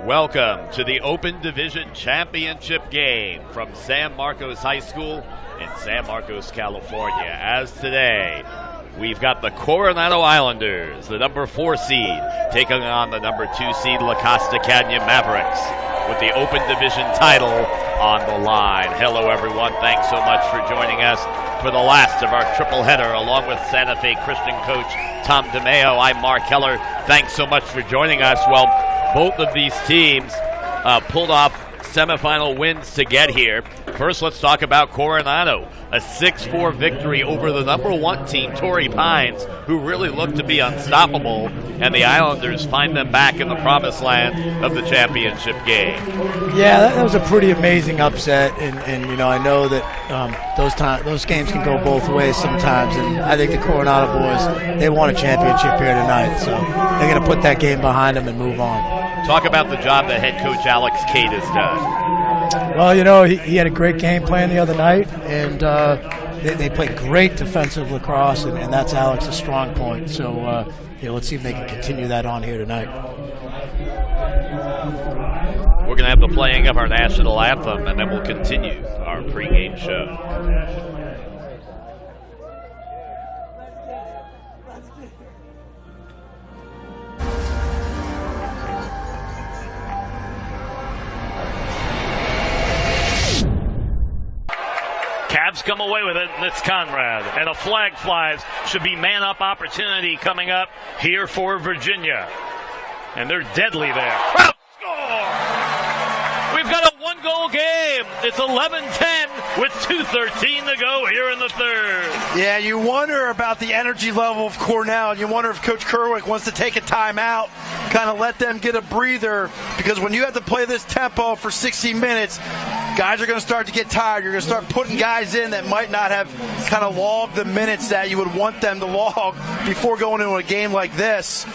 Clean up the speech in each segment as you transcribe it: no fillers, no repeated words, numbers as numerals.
Welcome to the Open Division Championship game from San Marcos High School in San Marcos, California. As today, we've got the Coronado Islanders, the number 4 seed, taking on the number 2 seed La Costa Canyon Mavericks with the Open Division title on the line. Hello, everyone. Thanks so much for joining us for the last of our triple header, along with Santa Fe Christian coach Tom DeMeo. I'm Mark Heller. Thanks so much for joining us. Well, both of these teams pulled off semifinal wins to get here. First, let's talk about Coronado, a 6-4 victory over the number 1 team, Torrey Pines, who really looked to be unstoppable, and the Islanders find them back in the promised land of the championship game. Yeah, that was a pretty amazing upset, and you know, I know that those games can go both ways sometimes, and I think the Coronado boys, they won a championship here tonight, so they're going to put that game behind them and move on. Talk about the job that head coach Alex Cade has done. Well, you know, he had a great game plan the other night, and they played great defensive lacrosse, and that's Alex's strong point. So, you know, let's see if they can continue that on here tonight. We're going to have the playing of our national anthem, and then we'll continue our pregame show. Cavs come away with it, and it's Conrad. And a flag flies. Should be man-up opportunity coming up here for Virginia. And they're deadly there. Kraut score! We've got a one-goal game. It's 11-10 with 2:13 to go here in the third. Yeah, you wonder about the energy level of Cornell, and you wonder if Coach Kerwick wants to take a timeout, kind of let them get a breather, because when you have to play this tempo for 60 minutes, guys are going to start to get tired. You're going to start putting guys in that might not have kind of logged the minutes that you would want them to log before going into a game like this.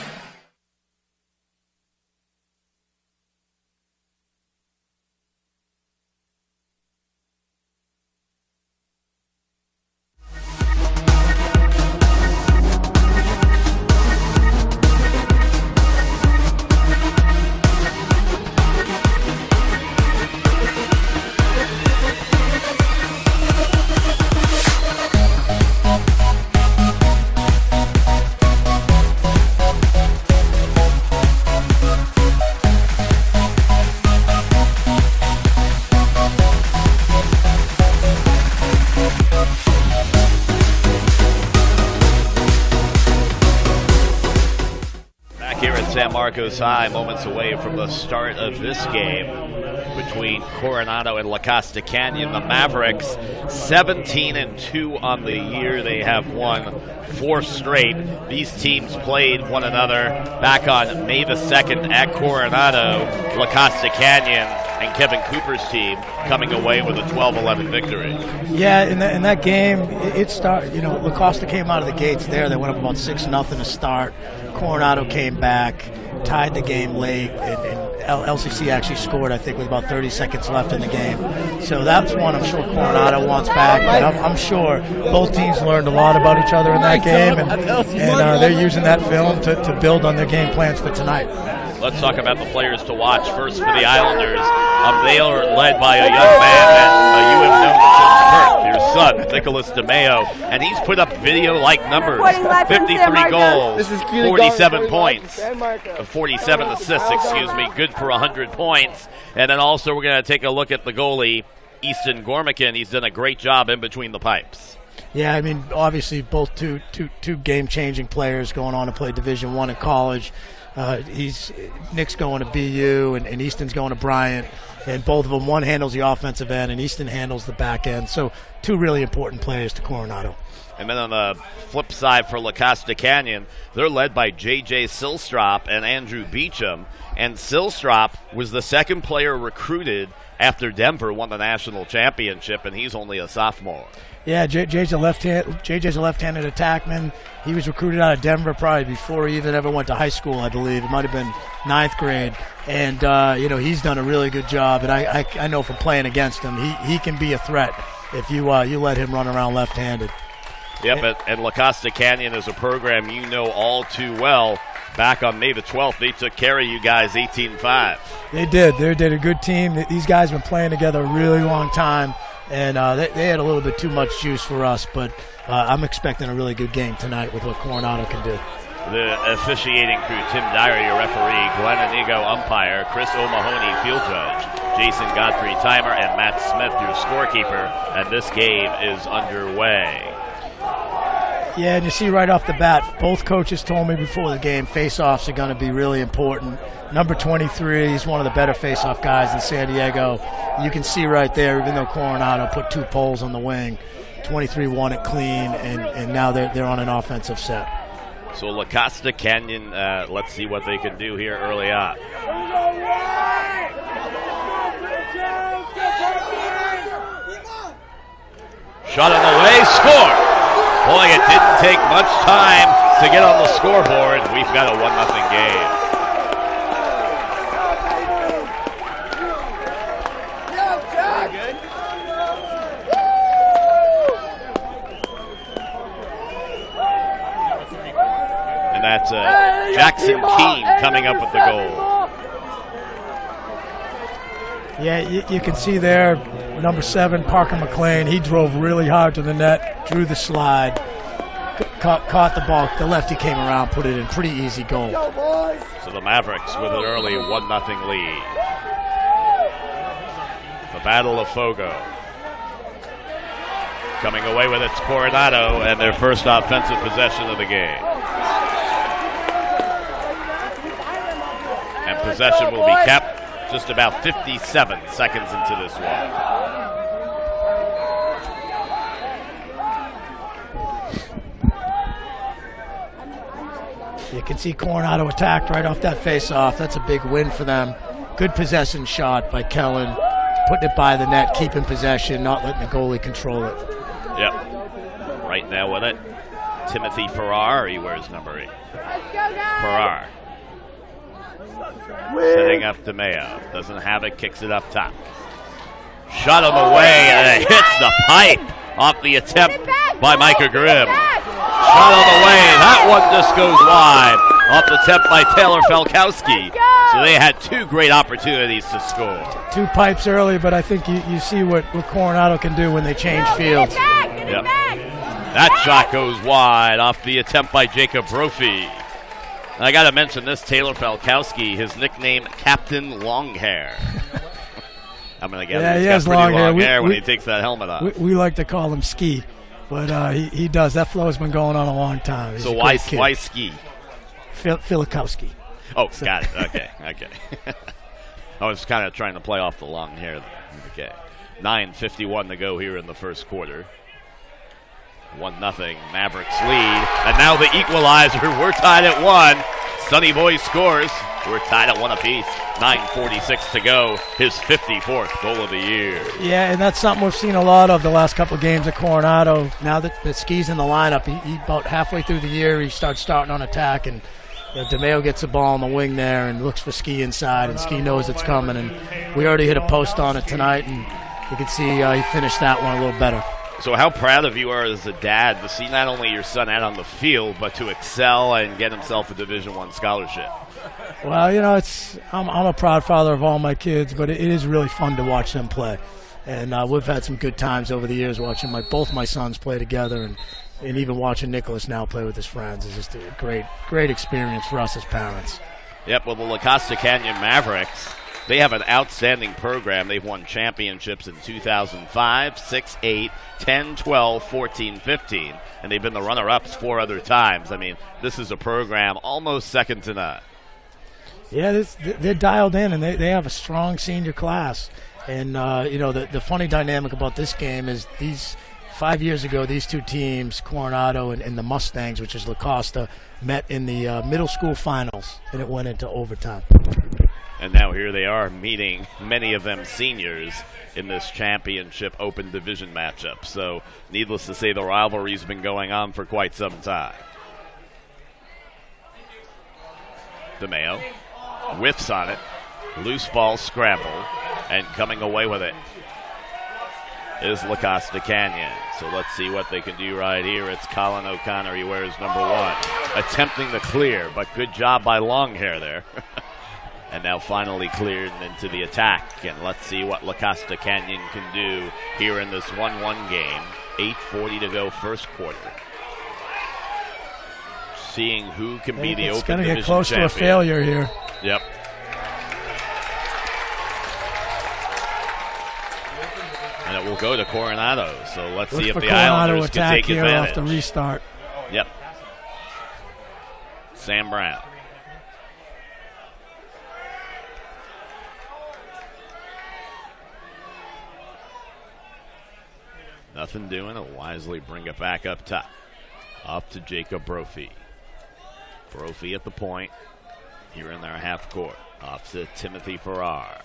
San Marcos High, moments away from the start of this game between Coronado and La Costa Canyon. The Mavericks 17-2 on the year. They have won 4 straight. These teams played one another back on May the 2nd at Coronado. La Costa Canyon and Kevin Cooper's team coming away with a 12-11 victory. Yeah, in that game, it started, you know, La Costa came out of the gates there. They went up about 6-0 to start. Coronado came back, tied the game late, and LCC actually scored, I think, with about 30 seconds left in the game. So that's one I'm sure Coronado wants back. But I'm sure both teams learned a lot about each other in that game, and they're using that film to build on their game plans for tonight. Let's talk about the players to watch. First for the Islanders, they are led by a young man that you have known since birth, your son, Nicholas DeMeo, and he's put up video-like numbers, 53 goals, 47 points, 47 assists, good for 100 points. And then also we're going to take a look at the goalie, Easton Gormican. He's done a great job in between the pipes. Yeah, I mean, obviously both two game-changing players going on to play Division I in college. Nick's going to BU and Easton's going to Bryant, and both of them, one handles the offensive end and Easton handles the back end. So 2 really important players to Coronado. And then on the flip side for La Costa Canyon, they're led by J.J. Strop and Andrew Beecham. And Strop was the second player recruited after Denver won the national championship, and he's only a sophomore. Yeah, JJ's a left-handed attackman. He was recruited out of Denver probably before he even ever went to high school, I believe. It might have been 9th grade. And, you know, he's done a really good job. And I know from playing against him, he can be a threat if you let him run around left-handed. Yep, and La Costa Canyon is a program you know all too well. back on May the 12th, they took care of you guys 18-5. They did. They did a good team. These guys have been playing together a really long time, and they had a little bit too much juice for us, but I'm expecting a really good game tonight with what Coronado can do. The officiating crew, Tim Dyer, your referee, Glenn Inigo, umpire, Chris O'Mahony, field judge, Jason Godfrey, timer, and Matt Smith, your scorekeeper, and this game is underway. Yeah, and you see right off the bat, both coaches told me before the game, face-offs are going to be really important. Number 23, he's one of the better face-off guys in San Diego. You can see right there, even though Coronado put 2 poles on the wing, 23 won it clean, and now they're on an offensive set. So La Costa Canyon, let's see what they can do here early on. Shot on the way, score! Boy, it didn't take much time to get on the scoreboard. We've got a 1-0 game. And that's Jackson Keene coming up with the goal. Yeah, you can see there, number 7, Parker McLean. He drove really hard to the net, drew the slide, caught the ball. The lefty came around, put it in. Pretty easy goal. So the Mavericks with an early 1-0 lead. The Battle of Fogo. Coming away with its Coronado and their first offensive possession of the game. And possession will be kept just about 57 seconds into this one. You can see Coronado attacked right off that face-off. That's a big win for them. Good possession shot by Kellen, putting it by the net, keeping possession, not letting the goalie control it. Yep. Right now with it, Timothy Farrar, he wears number 8. Farrar. Setting up DeMeo. Doesn't have it, kicks it up top. Shot on the way, and it hits the pipe off the attempt by Micah Grimm. Shot on the way, that one just goes wide off the attempt by Taylor Falkowski. So they had 2 great opportunities to score. 2 pipes early, but I think you see what Coronado can do when they change fields. Yep. That shot goes wide off the attempt by Jacob Brophy. And I got to mention this, Taylor Falkowski, his nickname, Captain Longhair. I'm going to guess he's got pretty long hair when he takes that helmet off. We like to call him Ski, but he does. That flow's been going on a long time. He's so why Ski? Filikowski. Oh, got it. Okay. I was kind of trying to play off the long hair. Okay. 9:51 to go here in the first quarter. 1-0 Mavericks lead. And now the equalizer. We're tied at 1. Sonny Boy scores. We're tied at 1 apiece. 9:46 to go. His 54th goal of the year. Yeah, and that's something we've seen a lot of the last couple of games at Coronado. Now that Ski's in the lineup, he about halfway through the year, he starts starting on attack, and DeMeo gets the ball on the wing there and looks for Ski inside, and Ski knows it's coming. And we already hit a post on it tonight, and you can see he finished that one a little better. So how proud of you are as a dad to see not only your son out on the field, but to excel and get himself a Division I scholarship? Well, I'm a proud father of all my kids, but it is really fun to watch them play. And we've had some good times over the years watching both my sons play together, and even watching Nicholas now play with his friends is just a great experience for us as parents. Yep, well, the La Costa Canyon Mavericks, they have an outstanding program. They've won championships in 2005, 6, 8, 10, 12, 14, 15, and they've been the runner-ups 4 other times. I mean, this is a program almost second to none. Yeah, they're dialed in, and they have a strong senior class. And, the funny dynamic about this game is 5 years ago, these 2 teams, Coronado and the Mustangs, which is La Costa, met in the middle school finals, and it went into overtime. And now here they are meeting many of them seniors in this championship open division matchup. So needless to say, the rivalry's been going on for quite some time. DeMeo whiffs on it. Loose ball scramble and coming away with it. is La Costa Canyon. So let's see what they can do right here. It's Colin O'Connor. He wears number 1. Attempting to clear, but good job by Longhair there. And now finally cleared into the attack. And let's see what La Costa Canyon can do here in this 1-1 game. 8:40 to go first quarter. Seeing who can be the Open Division champion. It's going to get close to a failure here. Yep. And it will go to Coronado. So let's see if the Islanders can take advantage. Off the restart. Yep. Sam Brown. Nothing doing. It'll wisely bring it back up top. Up to Jacob Brophy. Brophy at the point. Here in their half court. Off to Timothy Farrar.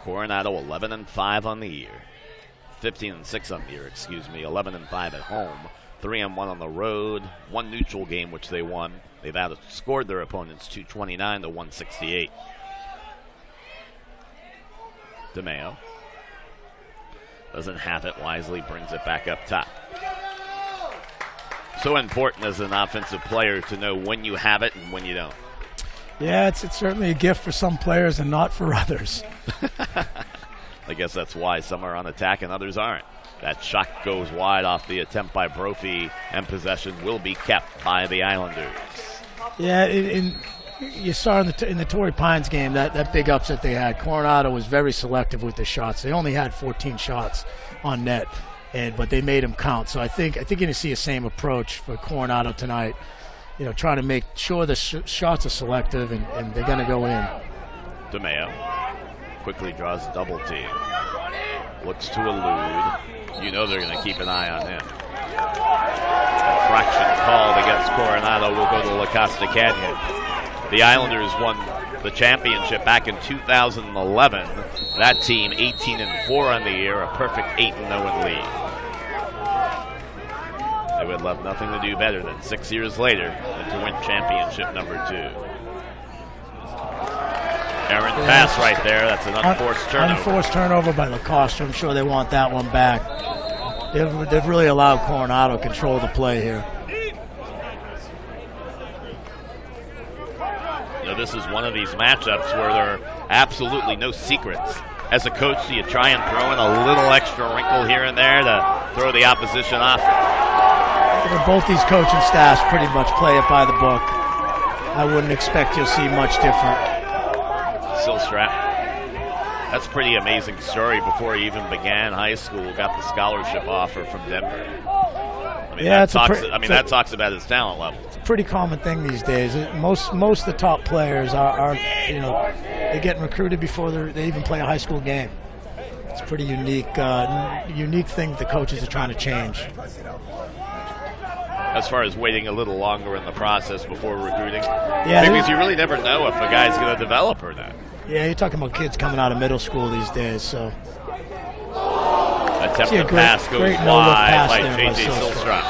Coronado 11-5 on the year. 15-6 on the year, 11-5 at home. 3-1 on the road. 1 neutral game, which they won. They've outscored their opponents 229 to 168. DeMeo doesn't have it, wisely brings it back up top. So important as an offensive player to know when you have it and when you don't. Yeah, it's certainly a gift for some players and not for others. I guess that's why some are on attack and others aren't. That shot goes wide off the attempt by Brophy, and possession will be kept by the Islanders. Yeah, you saw in the Torrey Pines game that big upset they had. Coronado was very selective with the shots. They only had 14 shots on net, but they made them count. So I think you're going to see the same approach for Coronado tonight. You know, trying to make sure the shots are selective and they're going to go in. DeMeo quickly draws a double team. Looks to elude. You know they're going to keep an eye on him. Infraction called against Coronado will go to La Costa Canyon. The Islanders won the championship back in 2011. That team 18-4 on the year, a perfect 8-0 in league. They would love nothing to do better than 6 years later than to win championship number 2. Errant pass right there. That's an unforced turnover. Unforced turnover by Lacrosse. I'm sure they want that one back. They've really allowed Coronado control the play here. You know, this is one of these matchups where there are absolutely no secrets. As a coach, do you try and throw in a little extra wrinkle here and there to throw the opposition off? Both these coaching staffs pretty much play it by the book. I wouldn't expect you'll see much different. Sill Strap. That's a pretty amazing story. Before he even began high school, got the scholarship offer from Denver. I mean, yeah, that talks about his talent level. It's a pretty common thing these days. Most of the top players are they're getting recruited before they even play a high school game. It's a pretty unique thing that the coaches are trying to change. As far as waiting a little longer in the process before recruiting? Yeah, because you really never know if a guy's going to develop or not. Yeah, you're talking about kids coming out of middle school these days, so. Attempted pass goes wide by J.J. Sillstrop.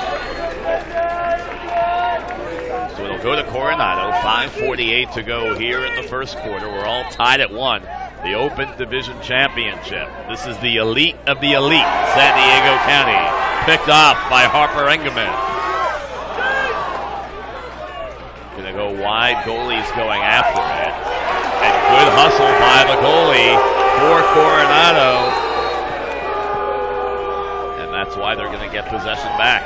So it'll go to Coronado. 5:48 to go here in the first quarter. We're all tied at 1. The Open Division Championship. This is the elite of the elite, San Diego County. Picked off by Harper Engelman. Going to go wide. Goalie's going after it. And good hustle by the goalie for Coronado. And that's why they're going to get possession back.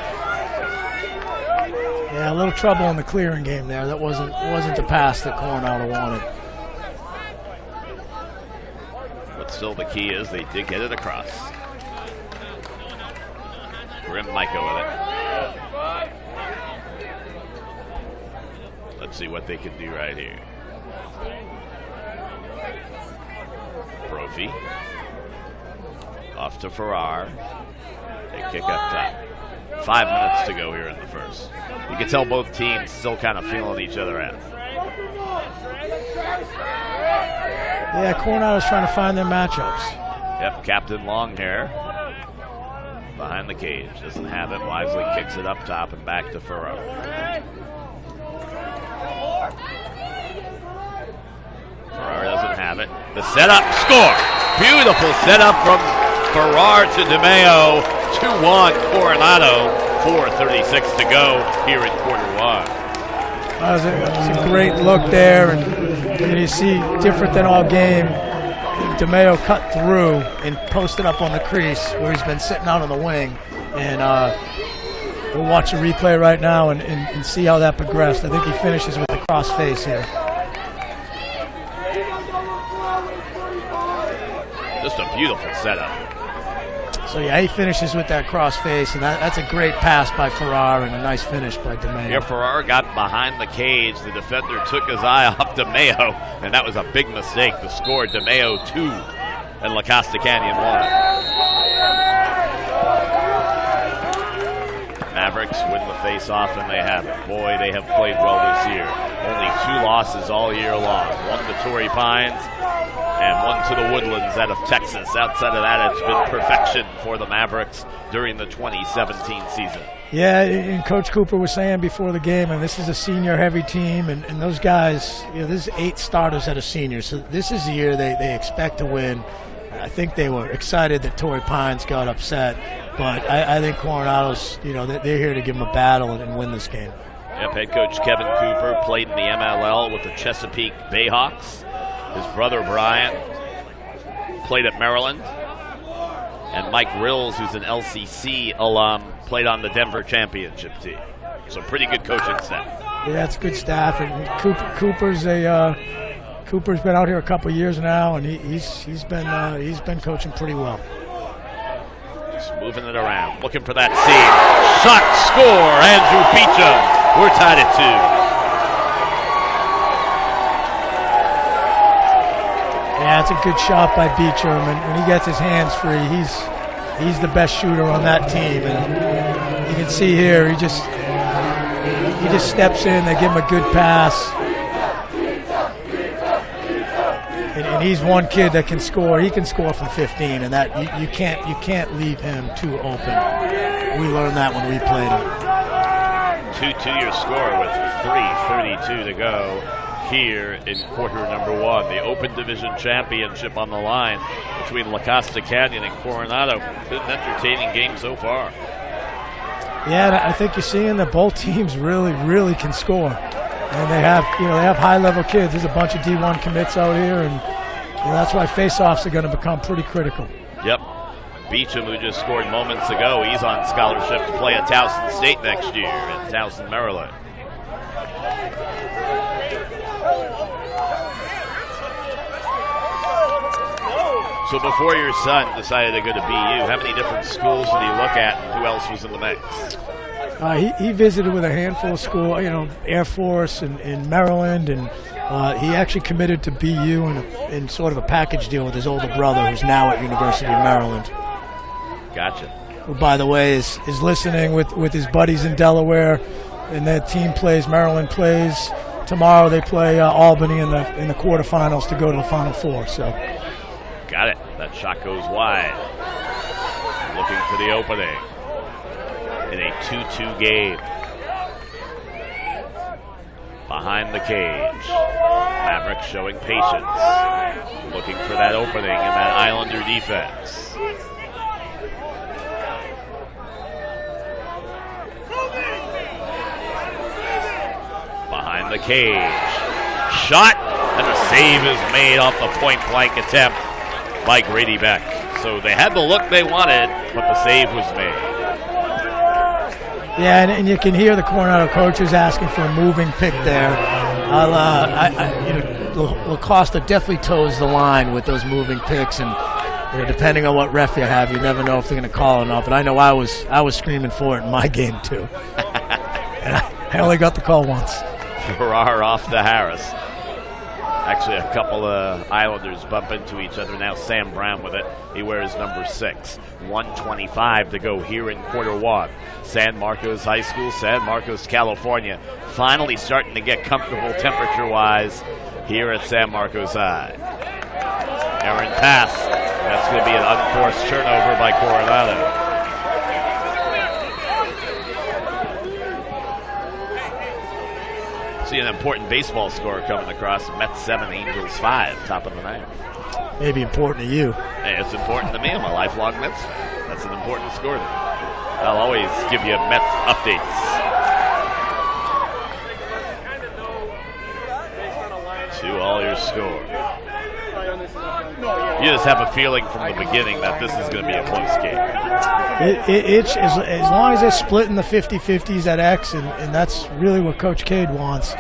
Yeah, a little trouble in the clearing game there. That wasn't the pass that Coronado wanted. But still the key is they did get it across. Grim might go with it. Let's see what they can do right here. Brophy. Off to Farrar. They kick up top. 5 minutes to go here in the first. You can tell both teams still kind of feeling each other out. Yeah, Coronado's trying to find their matchups. Yep, Captain Longhair behind the cage. Doesn't have it. Wisely kicks it up top and back to Farrar. Farrar doesn't have it. The setup, score. Beautiful setup from Farrar to DeMeo. 2-1 Coronado. 4:36 to go here in quarter one. That was a great look there, and you see, different than all game, DeMeo cut through and posted up on the crease where he's been sitting out on the wing. And we'll watch a replay right now and see how that progressed. I think he finishes with the cross face here. Just a beautiful setup. So yeah, he finishes with that cross face, and that's a great pass by Farrar and a nice finish by DeMeo. Here Farrar got behind the cage. The defender took his eye off DeMeo, and that was a big mistake. The score, DeMeo 2 and La Costa Canyon 1. Mavericks win the face-off, and they have it. Boy, they have played well this year. Only 2 losses all year long. 1 to Torrey Pines and 1 to the Woodlands out of Texas. Outside of that, it's been perfection for the Mavericks during the 2017 season. Yeah, and Coach Cooper was saying before the game, and this is a senior-heavy team, and those guys, this is 8 starters that are seniors, so this is the year they expect to win. I think they were excited that Torrey Pines got upset, but I think Coronado's, they're here to give them a battle and win this game. Yep, head coach Kevin Cooper played in the MLL with the Chesapeake Bayhawks. His brother Brian played at Maryland. And Mike Rills, who's an LCC alum, played on the Denver championship team. So pretty good coaching staff. Yeah, it's good staff. And Cooper's been out here a couple of years now, and he's been coaching pretty well. Just moving it around, looking for that seam. Shot, score, Andrew Beecham. We're tied at 2. Yeah, it's a good shot by Beecham, and when he gets his hands free, he's the best shooter on that team. And you can see here, he just steps in. They give him a good pass, and he's one kid that can score. He can score from 15, and that you can't leave him too open. We learned that when we played him. 2-2 score with 3:32 to go here in quarter number 1. The Open Division Championship on the line between La Costa Canyon and Coronado. Been an entertaining game so far. Yeah, I think you're seeing that both teams really can score, and they have high-level kids. There's a bunch of D1 commits out here, and that's why face-offs are going to become pretty critical. Yep. Beecham, who just scored moments ago, he's on scholarship to play at Towson State next year in Towson, Maryland. So before your son decided to go to BU, how many different schools did he look at, and who else was in the mix? He visited with a handful of schools, Air Force and Maryland, and he actually committed to BU in sort of a package deal with his older brother, who's now at University of Maryland. Gotcha. Who, by the way, is listening with his buddies in Delaware, and their team plays. Maryland plays tomorrow. They play Albany in the quarterfinals to go to the Final Four. So. Got it. That shot goes wide. Looking for the opening in a 2-2 game. Behind the cage. Mavericks showing patience. Looking for that opening in that Islander defense. Behind the cage. Shot, and the save is made off the point-blank attempt by Grady Beck. So they had the look they wanted, but the save was made. Yeah, and you can hear the Coronado coaches asking for a moving pick there. La Costa definitely toes the line with those moving picks, and depending on what ref you have, you never know if they're going to call it or not. But I know I was screaming for it in my game too, and I only got the call once. Farrar off to Harris. Actually, a couple of Islanders bump into each other. Now Sam Brown with it. He wears number 6. 1:25 to go here in quarter 1. San Marcos High School, San Marcos, California. Finally starting to get comfortable temperature-wise here at San Marcos High. Errant pass. That's going to be an unforced turnover by Coronado. See an important baseball score coming across. Mets 7, Angels 5, top of the ninth. Maybe important to you. Hey, it's important to me. I'm a lifelong Mets fan. That's an important score to me. I'll always give you Mets updates. 2-all your score. You just have a feeling from the beginning that this is going to be a close game. It's as long as they're splitting the 50-50s at X, and that's really what Coach Cade wants.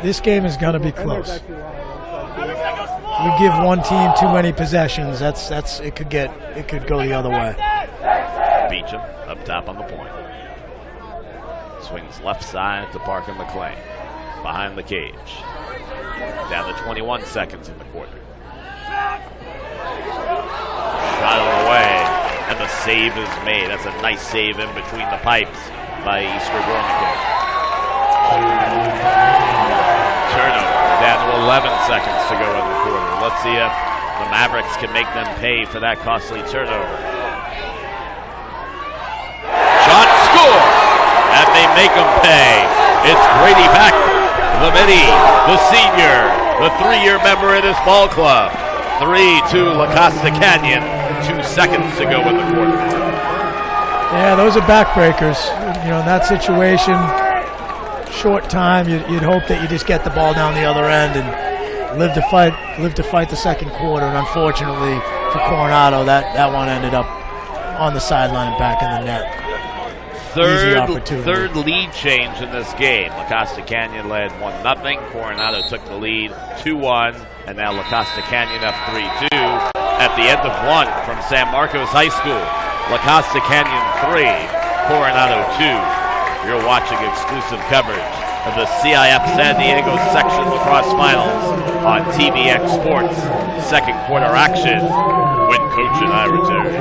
This game is going to be close. You give one team too many possessions, it could go the other way. Beecham up top on the point. Swings left side to Parker McLean. Behind the cage. Down to 21 seconds in the quarter. Shot it away, and the save is made. That's a nice save in between the pipes by Easter Groningen. Turnover, down to 11 seconds to go in the quarter. Let's see if the Mavericks can make them pay for that costly turnover. Shot, score! And they make them pay. It's Grady Beck, the mini, the senior, the 3-year member of this ball club. 3-2 La Costa Canyon. 2 seconds to go in the quarter. Yeah, those are backbreakers. You know, in that situation, short time, you'd hope that you just get the ball down the other end and live to fight the second quarter. And unfortunately for Coronado, that one ended up on the sideline and back in the net. Third lead change in this game. La Costa Canyon led 1-0. Coronado took the lead 2-1, and now La Costa Canyon up 3-2 at the end of one from San Marcos High School. La Costa Canyon 3, Coronado 2. You're watching exclusive coverage of the CIF San Diego Section Lacrosse Finals on TVX Sports. Second quarter action when Coach and I return.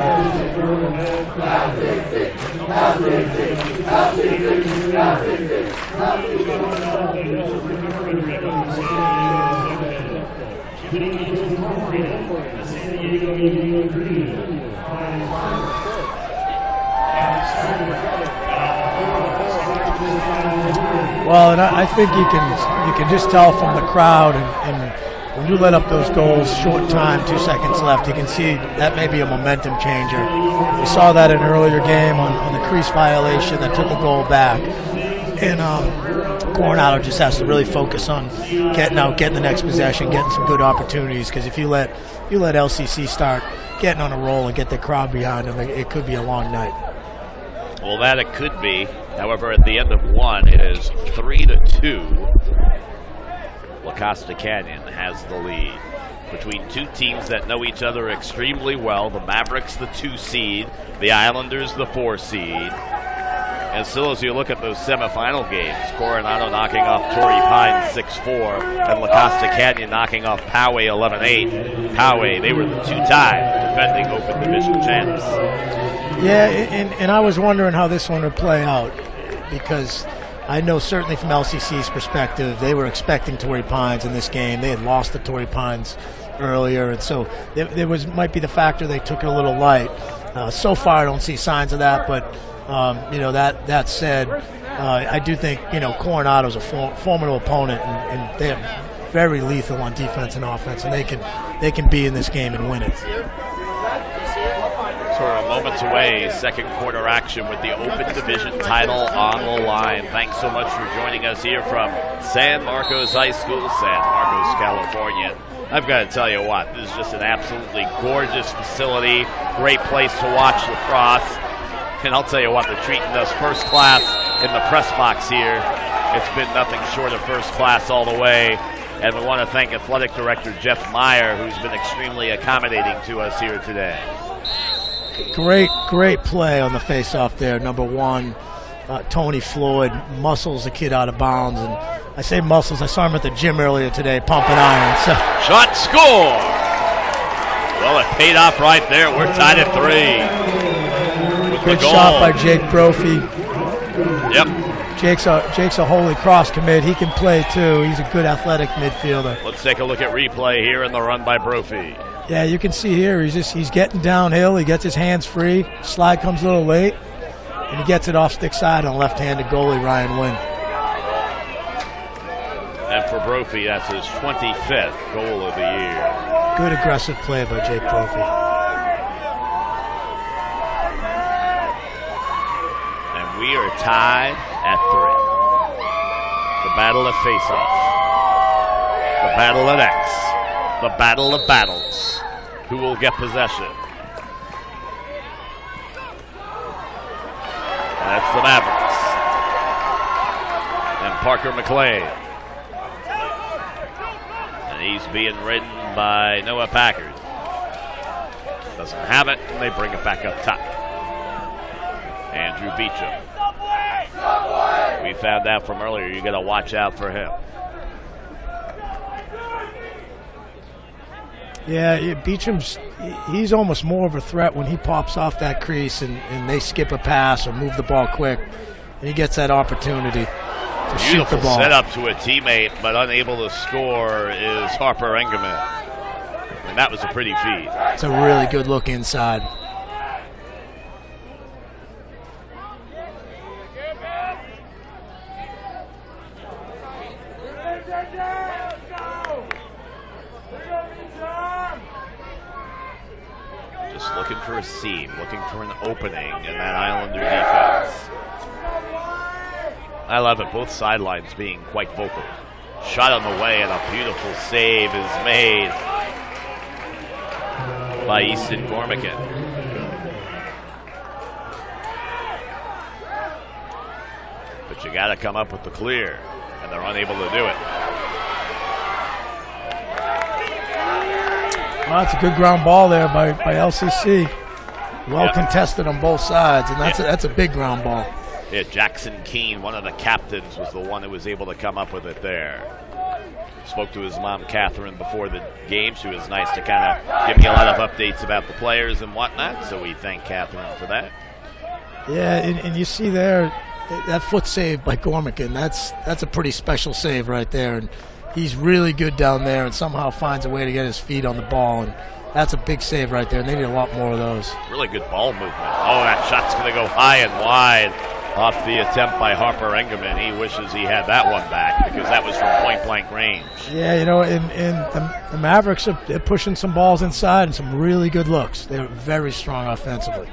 Well, and I think you can just tell from the crowd, and when you let up those goals, short time, 2 seconds left, you can see that may be a momentum changer. We saw that in an earlier game on the crease violation that took a goal back. And Coronado just has to really focus on getting the next possession, getting some good opportunities, because if you let LCC start getting on a roll and get the crowd behind them, it could be a long night. Well, that it could be. However, at the end of one, it is 3-2. La Costa Canyon has the lead between two teams that know each other extremely well. The Mavericks, the 2 seed, the Islanders, the 4 seed. And still, as you look at those semifinal games, Coronado knocking off Torrey Pines 6-4, and La Costa Canyon knocking off Poway 11-8. Poway, they were the 2-time defending Open Division champs. Yeah, and I was wondering how this one would play out, because I know certainly from LCC's perspective, they were expecting Torrey Pines in this game. They had lost to Torrey Pines earlier, and so there might be the factor they took it a little light. So far, I don't see signs of that, but that said, I do think Coronado's a formidable opponent, and they're very lethal on defense and offense, and they can be in this game and win it. So we're moments away, second quarter action with the Open Division title on the line. Thanks so much for joining us here from San Marcos High School, San Marcos, California. I've got to tell you what, this is just an absolutely gorgeous facility, great place to watch lacrosse. And I'll tell you what, they're treating us first class in the press box here. It's been nothing short of first class all the way. And we want to thank Athletic Director Jeff Meyer, who's been extremely accommodating to us here today. Great play on the face-off there. Number 1, Tony Floyd muscles the kid out of bounds. And I say muscles, I saw him at the gym earlier today pumping iron. So. Shot, score! Well, it paid off right there. We're tied at 3. Good shot by Jake Brophy. Yep. Jake's a Holy Cross commit. He can play too. He's a good athletic midfielder. Let's take a look at replay here in the run by Brophy. Yeah, you can see here he's getting downhill. He gets his hands free. Slide comes a little late, and he gets it off stick side on left-handed goalie Ryan Wynn. for Brophy. That's his 25th goal of the year. Good aggressive play by Jake Brophy. And we are tied at 3. The battle of face-off. The battle of X. The battle of battles. Who will get possession? And that's the Mavericks. And Parker McLean. And he's being ridden by Noah Packard. Doesn't have it, and they bring it back up top. Andrew Beecham. We found out from earlier, you got to watch out for him. Yeah, Beecham's, he's almost more of a threat when he pops off that crease and they skip a pass or move the ball quick, and he gets that opportunity to shoot the ball. Setup to a teammate, but unable to score is Harper Engerman. And that was a pretty feed. It's a really good look inside. Just looking for a seam, looking for an opening in that Islander defense. I love it, both sidelines being quite vocal. Shot on the way, and a beautiful save is made by Easton Gormican. But you got to come up with the clear, and they're unable to do it. Well, that's a good ground ball there by LCC. Well contested on both sides, and that's a big ground ball. Yeah, Jackson Keene, one of the captains, was the one who was able to come up with it there. Spoke to his mom, Catherine, before the game. She was nice to kind of give me a lot of updates about the players and whatnot, so we thank Catherine for that. Yeah, and you see there, that foot save by Gormican, that's a pretty special save right there, and he's really good down there and somehow finds a way to get his feet on the ball, and that's a big save right there, and they need a lot more of those. Really good ball movement. Oh, that shot's going to go high and wide off the attempt by Harper Engerman. He wishes he had that one back because that was from point-blank range. Yeah, you know, and the Mavericks they're pushing some balls inside and some really good looks. They're very strong offensively.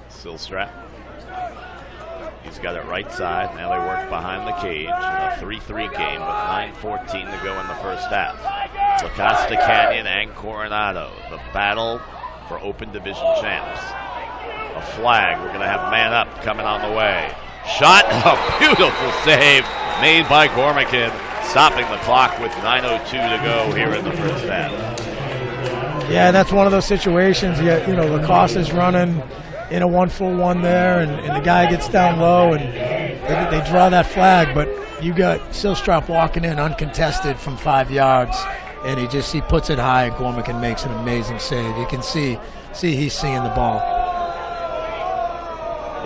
Sill Strap. He's got it right side. Now they work behind the cage. A 3-3 game with 9:14 to go in the first half. La Costa Canyon and Coronado. The battle for Open Division champs. A flag. We're going to have man up coming on the way. Shot. A beautiful save made by Gormican, stopping the clock with 9:02 to go here in the first half. Yeah, that's one of those situations. You know, La Costa's running in a 1-for-1 there, and the guy gets down low, and they draw that flag, but you got Sill Strop walking in uncontested from 5 yards, and he puts it high, and Gormican makes an amazing save. You can see he's seeing the ball.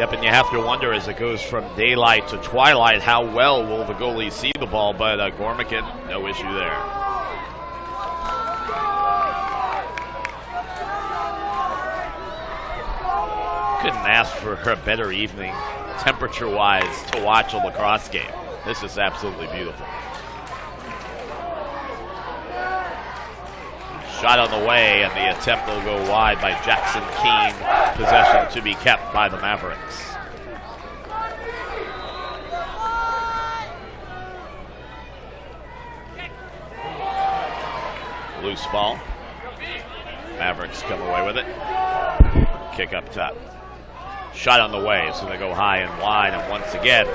Yep, and you have to wonder as it goes from daylight to twilight, how well will the goalie see the ball, but Gormican, no issue there. Couldn't ask for a better evening, temperature-wise, to watch a lacrosse game. This is absolutely beautiful. Shot on the way, and the attempt will go wide by Jackson Keene. Possession to be kept by the Mavericks. Loose ball. Mavericks come away with it. Kick up top. Shot on the way, so they go high and wide, and once again,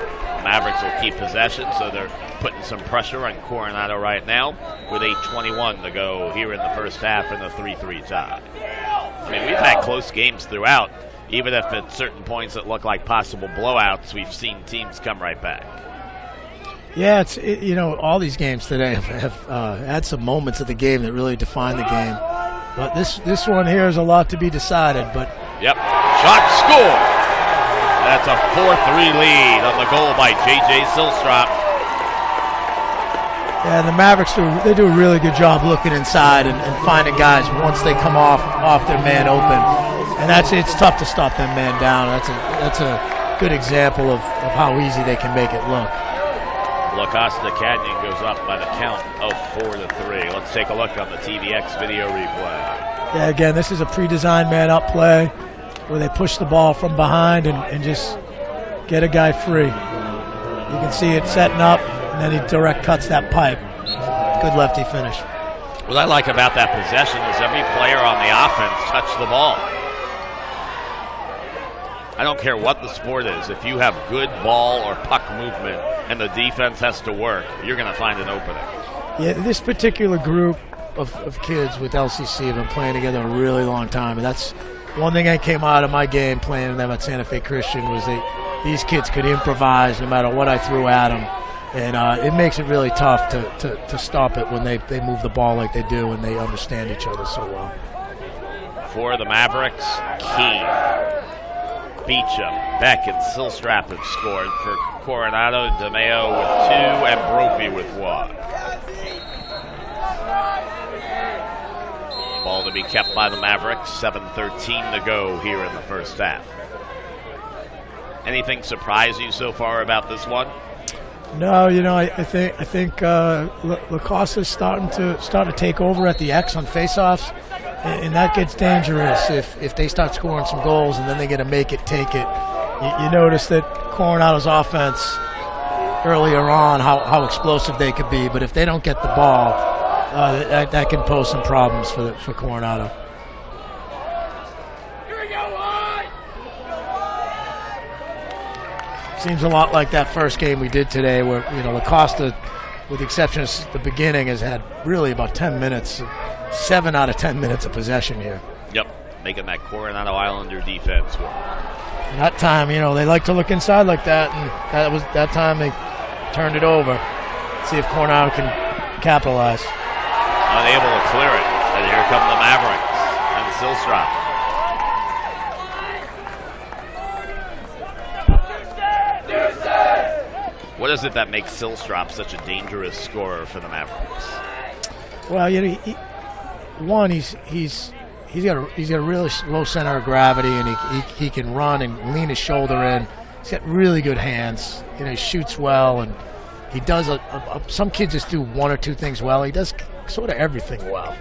Mavericks will keep possession, so they're putting some pressure on Coronado right now with 8:21 to go here in the first half in the 3-3 tie. I mean, we've had close games throughout, even if at certain points it look like possible blowouts, we've seen teams come right back. Yeah, you know, all these games today have had some moments of the game that really define the game. But this one here is a lot to be decided. But yep, shot, score. That's a 4-3 lead on the goal by J.J. Sillstrop. Yeah, the Mavericks do a really good job looking inside and finding guys once they come off their man open, and it's tough to stop them man down. That's a good example of how easy they can make it look. Costa Canyon goes up by the count of 4-3. Let's take a look on the TVX video replay. Yeah, again, this is a pre-designed man-up play where they push the ball from behind and just get a guy free. You can see it setting up, and then he direct cuts that pipe. Good lefty finish. What I like about that possession is every player on the offense touched the ball. I don't care what the sport is. If you have good ball or puck movement and the defense has to work, you're going to find an opening. Yeah, this particular group of kids with LCC have been playing together a really long time, and that's one thing that came out of my game playing them at Santa Fe Christian was these kids could improvise no matter what I threw at them, and it makes it really tough to stop it when they move the ball like they do and they understand each other so well. For the Mavericks, Key, Beecham, Beck, and Sill Strop have scored. For Coronado, DeMeo with 2 and Brophy with 1. Ball to be kept by the Mavericks. 7:13 to go here in the first half. Anything surprise you so far about this one? No, I think Lacrosse is starting to take over at the X on faceoffs, and that gets dangerous if they start scoring some goals and then they get to make it, take it. You notice that Coronado's offense earlier on how explosive they could be, but if they don't get the ball, that can pose some problems for Coronado. Seems a lot like that first game we did today where, Lacrosse, with the exception of the beginning, has had really about 10 minutes, 7 out of 10 minutes of possession here. Yep, making that Coronado Islander defense work. That time, they like to look inside like that, and that time they turned it over. See if Coronado can capitalize. Unable to clear it, and here come the Mavericks and Strop. What is it that makes Strop such a dangerous scorer for the Mavericks? Well, he's got a really low center of gravity, and he can run and lean his shoulder in. He's got really good hands. He shoots well, and he does some kids just do 1 or 2 things well. He does sort of everything well.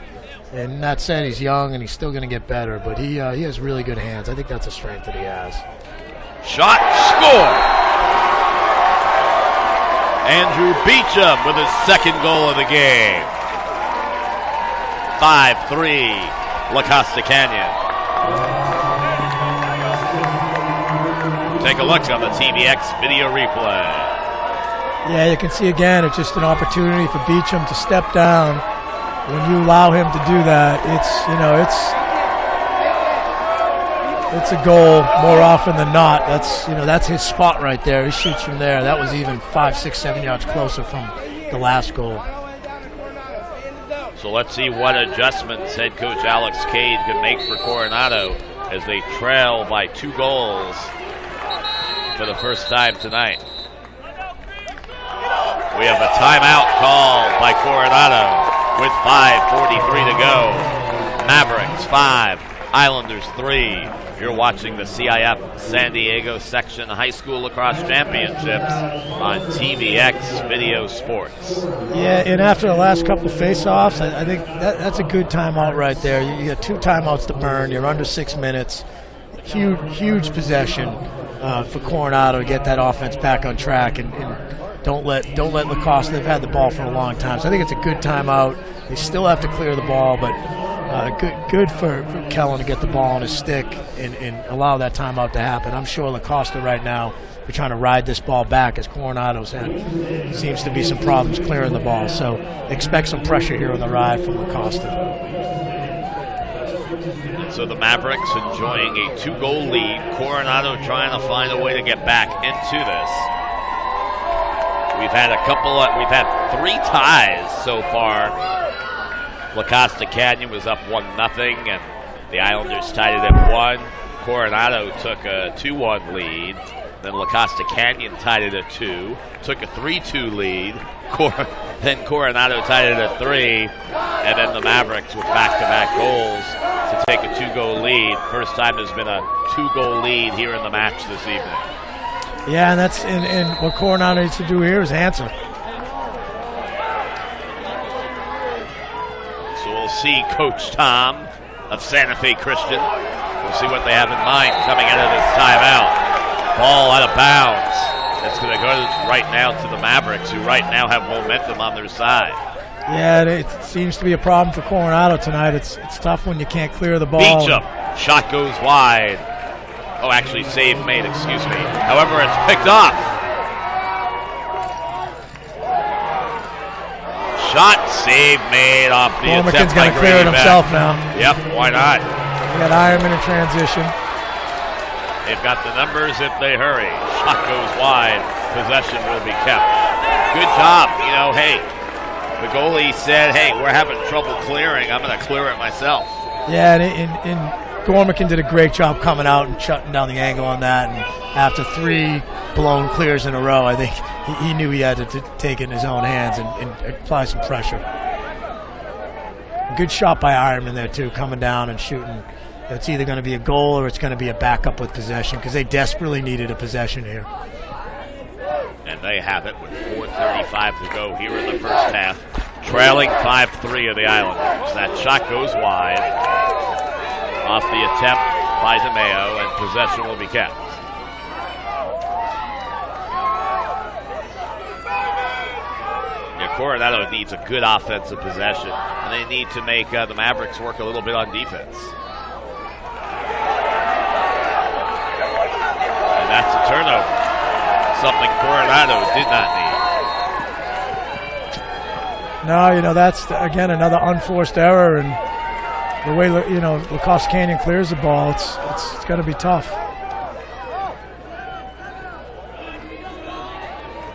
And that said, he's young and he's still going to get better, but he has really good hands. I think that's a strength that he has. Shot, score! Andrew Beecham with his second goal of the game. 5-3, Costa Canyon. Take a look on the TVX video replay. Yeah, you can see again, it's just an opportunity for Beecham to step down. When you allow him to do that, it's a goal more often than not. That's his spot right there. He shoots from there. That was even 5, 6, 7 yards closer from the last goal. So let's see what adjustments head coach Alex Cade can make for Coronado as they trail by 2 goals for the first time tonight. We have a timeout called by Coronado with 5:43 to go. Mavericks 5, Islanders 3. You're watching the CIF San Diego Section High School Lacrosse Championships on TVX Video Sports. Yeah, and after the last couple face-offs, I think that's a good timeout right there. You got 2 timeouts to burn. You're under 6 minutes. Huge possession for Coronado to get that offense back on track, and don't let Lacrosse. They've had the ball for a long time, so I think it's a good timeout. They still have to clear the ball, but good for Kellen to get the ball on his stick and allow that timeout to happen. I'm sure Costa right now, we're trying to ride this ball back as Coronado's seems to be some problems clearing the ball. So expect some pressure here on the ride from Costa. So the Mavericks enjoying a 2-goal lead. Coronado trying to find a way to get back into this. We've had 3 ties so far. Costa Canyon was up 1-0, and the Islanders tied it at 1. Coronado took a 2-1 lead. Then La Costa Canyon tied it at 2. Took a 3-2 lead. Then Coronado tied it at 3. And then the Mavericks with back-to-back goals to take a 2-goal lead. First time there's been a 2-goal lead here in the match this evening. Yeah, and that's and what Coronado needs to do here is answer. So we'll see Coach Tom of Santa Fe Christian. We'll see what they have in mind coming out of this timeout. Ball out of bounds. It's going to go right now to the Mavericks, who right now have momentum on their side. Yeah, it seems to be a problem for Coronado tonight. It's tough when you can't clear the ball. Beecham. Shot goes wide. Oh, actually, save made, excuse me. However, it's picked off. Shot, save made off the attempt. Gormican's going to clear it himself now. Yep, why not? You got Ironman in transition. They've got the numbers if they hurry. Shot goes wide. Possession will be kept. Good job. You know, hey, the goalie said, hey, we're having trouble clearing. I'm going to clear it myself. Yeah, and Gormican did a great job coming out and shutting down the angle on that. And after 3 blown clears in a row, I think he knew he had to take it in his own hands and apply some pressure. Good shot by Ironman there, too, coming down and shooting. It's either going to be a goal or it's going to be a backup with possession because they desperately needed a possession here. And they have it with 4:35 to go here in the first half. Trailing 5-3 of the Islanders. That shot goes wide off the attempt by DeMeo, and possession will be kept. Coronado needs a good offensive possession, and they need to make the Mavericks work a little bit on defense. And that's a turnover, something Coronado did not need. No, that's, again, another unforced error, and the way, Lacrosse Canyon clears the ball, it's going to be tough.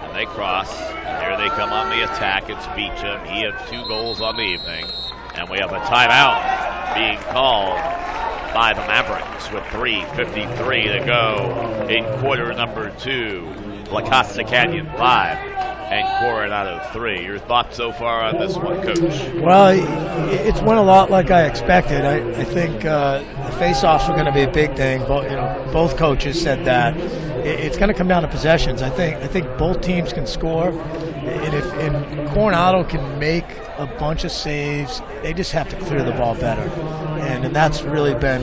And they cross. Here they come on the attack. It's Beecham. He had 2 goals on the evening. And we have a timeout being called by the Mavericks with 3:53 to go in quarter number 2. La Costa Canyon 5 and Coronado 3. Your thoughts so far on this one, Coach? Well, it's went a lot like I expected. I think the face-offs were going to be a big thing. Both coaches said that. It's going to come down to possessions. I think both teams can score, and if Coronado can make a bunch of saves, they just have to clear the ball better. And that's really been,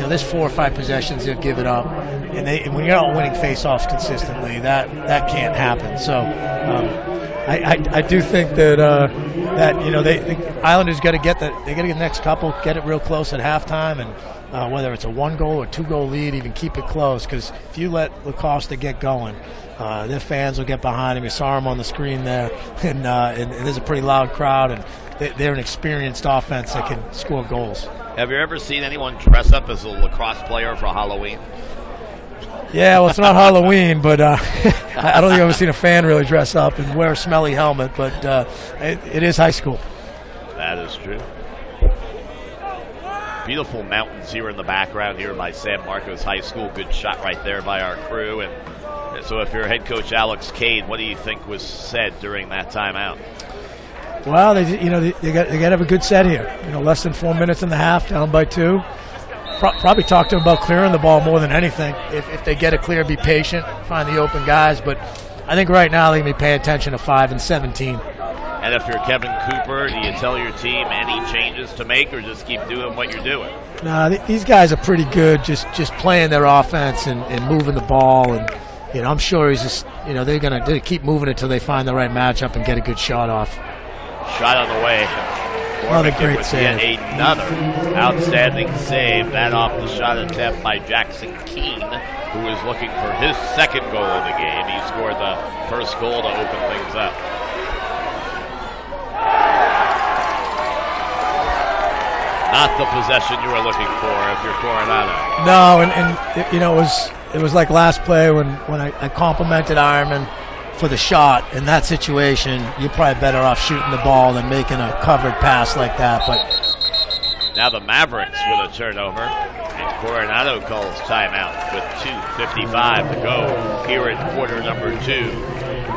there's 4 or 5 possessions they've given up, and when you're not winning face-offs consistently, that can't happen. So I do think that the Islanders got to get the next couple, get it real close at halftime, and whether it's a 1-goal or 2-goal lead, even keep it close, because if you let Costa get going, their fans will get behind him. You saw him on the screen there, and there's a pretty loud crowd, and they're an experienced offense that can score goals. Have you ever seen anyone dress up as a lacrosse player for Halloween? Yeah, well, it's not Halloween, but I don't think I've ever seen a fan really dress up and wear a smelly helmet, but it is high school. That is true. Beautiful mountains here in the background here by San Marcos High School. Good shot right there by our crew. And so if you're head coach Alex Cade, what do you think was said during that timeout? Well, they got to have a good set here. Less than 4 minutes in the half, down by 2. Probably talk to them about clearing the ball more than anything. If they get it clear, be patient, find the open guys. But I think right now they're going to be paying attention to 5 and 17. And if you're Kevin Cooper, do you tell your team any changes to make, or just keep doing what you're doing? No, these guys are pretty good, just playing their offense and moving the ball. And I'm sure he's just they're going to keep moving it until they find the right matchup and get a good shot off. Shot on the way. Another great save. Yet another outstanding save. That off the shot attempt by Jackson Keene, who is looking for his 2nd goal of the game. He scored the first goal to open things up. Not the possession you were looking for if you're Coronado. No, and it was like last play when I complimented Ironman for the shot. In that situation, you're probably better off shooting the ball than making a covered pass like that. But now the Mavericks with a turnover. And Coronado calls timeout with 2:55 to go here in quarter number 2.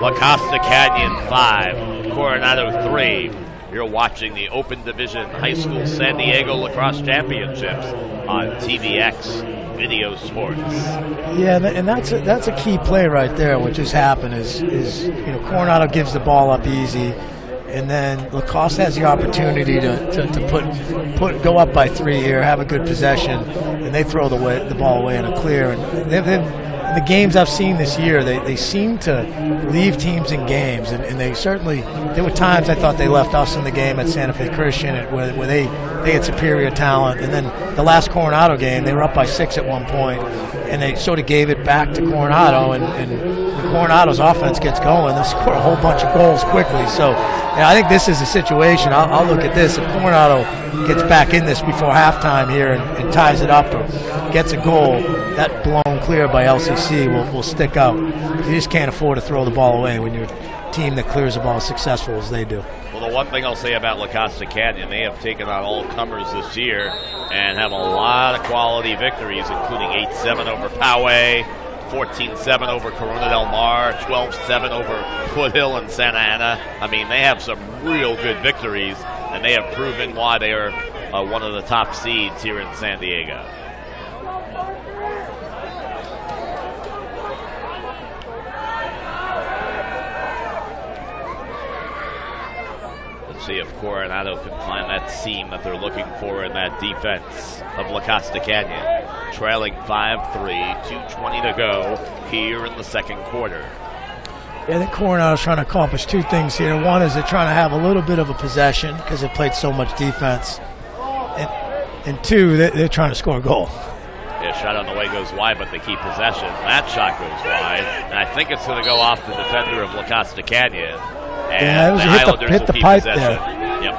La Costa Canyon 5, Coronado 3. You're watching the Open Division High School San Diego Lacrosse Championships on TVX Video Sports. Yeah, and that's a key play right there. What just happened is Coronado gives the ball up easy, and then Lacrosse has the opportunity to go up by 3 here, have a good possession, and they throw the ball away in a clear. And the games I've seen this year, they seem to leave teams in games, and there were times I thought they left us in the game at Santa Fe Christian where they had superior talent, and then the last Coronado game, they were up by 6 at one point, and they sort of gave it back to Coronado, and Coronado's offense gets going. They score a whole bunch of goals quickly, so I think this is a situation. I'll look at this. If Coronado gets back in this before halftime here and ties it up or gets a goal, that blown clear by LCC will stick out. You just can't afford to throw the ball away when you're a team that clears the ball as successful as they do. Well, the one thing I'll say about La Costa Canyon, they have taken on all comers this year and have a lot of quality victories, including 8-7 over Poway, 14-7 over Corona del Mar, 12-7 over Foothill and Santa Ana. I mean, they have some real good victories, and they have proven why they are one of the top seeds here in San Diego. Let's see if Coronado can find that seam that they're looking for in that defense of La Costa Canyon. Trailing 5-3, 2:20 to go here in the second quarter. Yeah, I think Coronado's trying to accomplish 2 things here. One is they're trying to have a little bit of a possession because they played so much defense. And 2, they're trying to score a goal. Yeah, shot on the way goes wide, but they keep possession. That shot goes wide, and I think it's going to go off the defender of La Costa Canyon. And the Islanders hit the will keep pipe possession. there. Yep.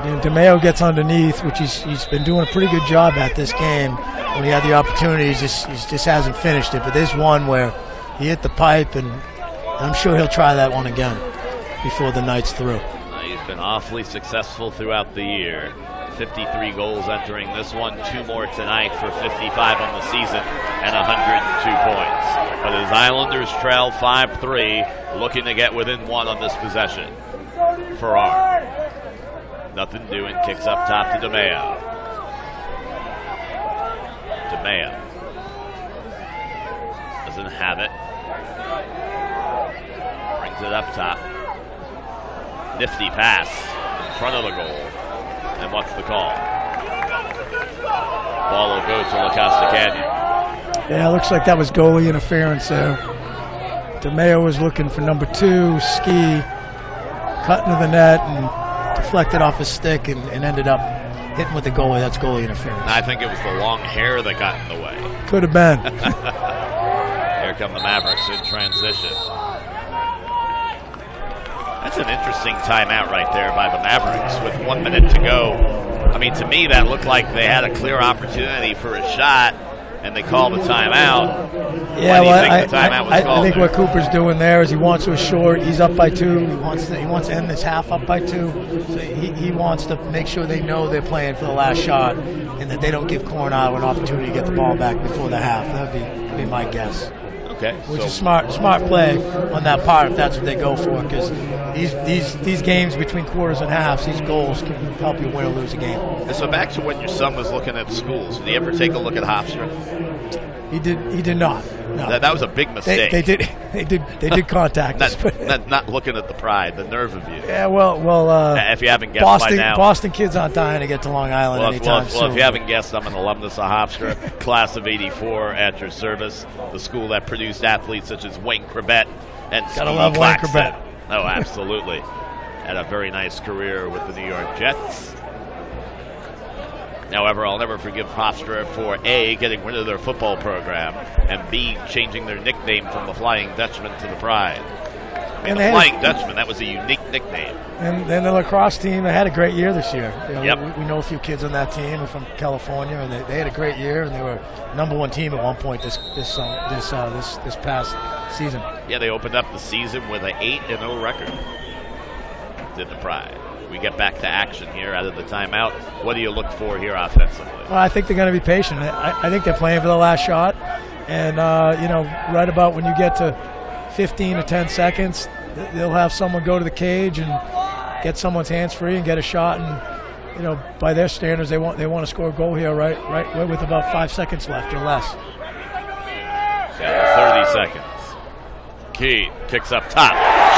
And DeMeo gets underneath, which he's been doing a pretty good job at this game. When he had the opportunity, he just hasn't finished it. But there's one where he hit the pipe, and I'm sure he'll try that one again before the night's through. He's been awfully successful throughout the year. 53 goals entering this one, 2 more tonight for 55 on the season and 102 points. But his Islanders trail 5-3, looking to get within 1 on this possession. Farrar. Nothing doing, kicks up top to DeMeo. DeMeo doesn't have it. Brings it up top. Nifty pass in front of the goal. And what's the call? Ball will go to La Costa Canyon. Yeah, it looks like that was goalie interference there. DeMeo was looking for number 2, Ski, cut into the net and deflected off his stick and ended up hitting with the goalie. That's goalie interference. I think it was the long hair that got in the way. Could have been. Here come the Mavericks in transition. That's an interesting timeout right there by the Mavericks with 1 minute to go. I mean, to me, that looked like they had a clear opportunity for a shot, and they called the timeout. Yeah, I think what Cooper's doing there is he wants to short. He's up by 2. He wants to end this half up by 2. So he wants to make sure they know they're playing for the last shot and that they don't give Coronado an opportunity to get the ball back before the half. That'd be my guess. Okay, which is smart play on that part if that's what they go for, because these games between quarters and halves, these goals can help you win or lose a game. And so back to when your son was looking at schools, did he ever take a look at Hofstra? He did not. No. That was a big mistake. They did contact us. Not looking at the Pride, the nerve of you. Yeah, well. If you haven't guessed by now, Boston kids aren't dying to get to Long Island anytime soon. Well, if you haven't guessed, I'm an alumnus of Hofstra, class of '84, at your service. The school that produced athletes such as Wayne Corbett and Gotta love Wayne Corbett. Oh, absolutely. Had a very nice career with the New York Jets. However, I'll never forgive Hofstra for A, getting rid of their football program, and B, changing their nickname from the Flying Dutchman to the Pride. I mean, the Flying Dutchman, that was a unique nickname. And then the lacrosse team, they had a great year this year. Yep. We know a few kids on that team are from California, and they had a great year, and they were #1 team at one point this past season. Yeah, they opened up the season with an 8-0 record. did the Pride. We get back to action here out of the timeout. What do you look for here offensively? Well, I think they're going to be patient. I think they're playing for the last shot. And, right about when you get to 15 to 10 seconds, they'll have someone go to the cage and get someone's hands free and get a shot. And, by their standards, they want to score a goal here right with about 5 seconds left or less. Yeah, 30 seconds. Key kicks up top.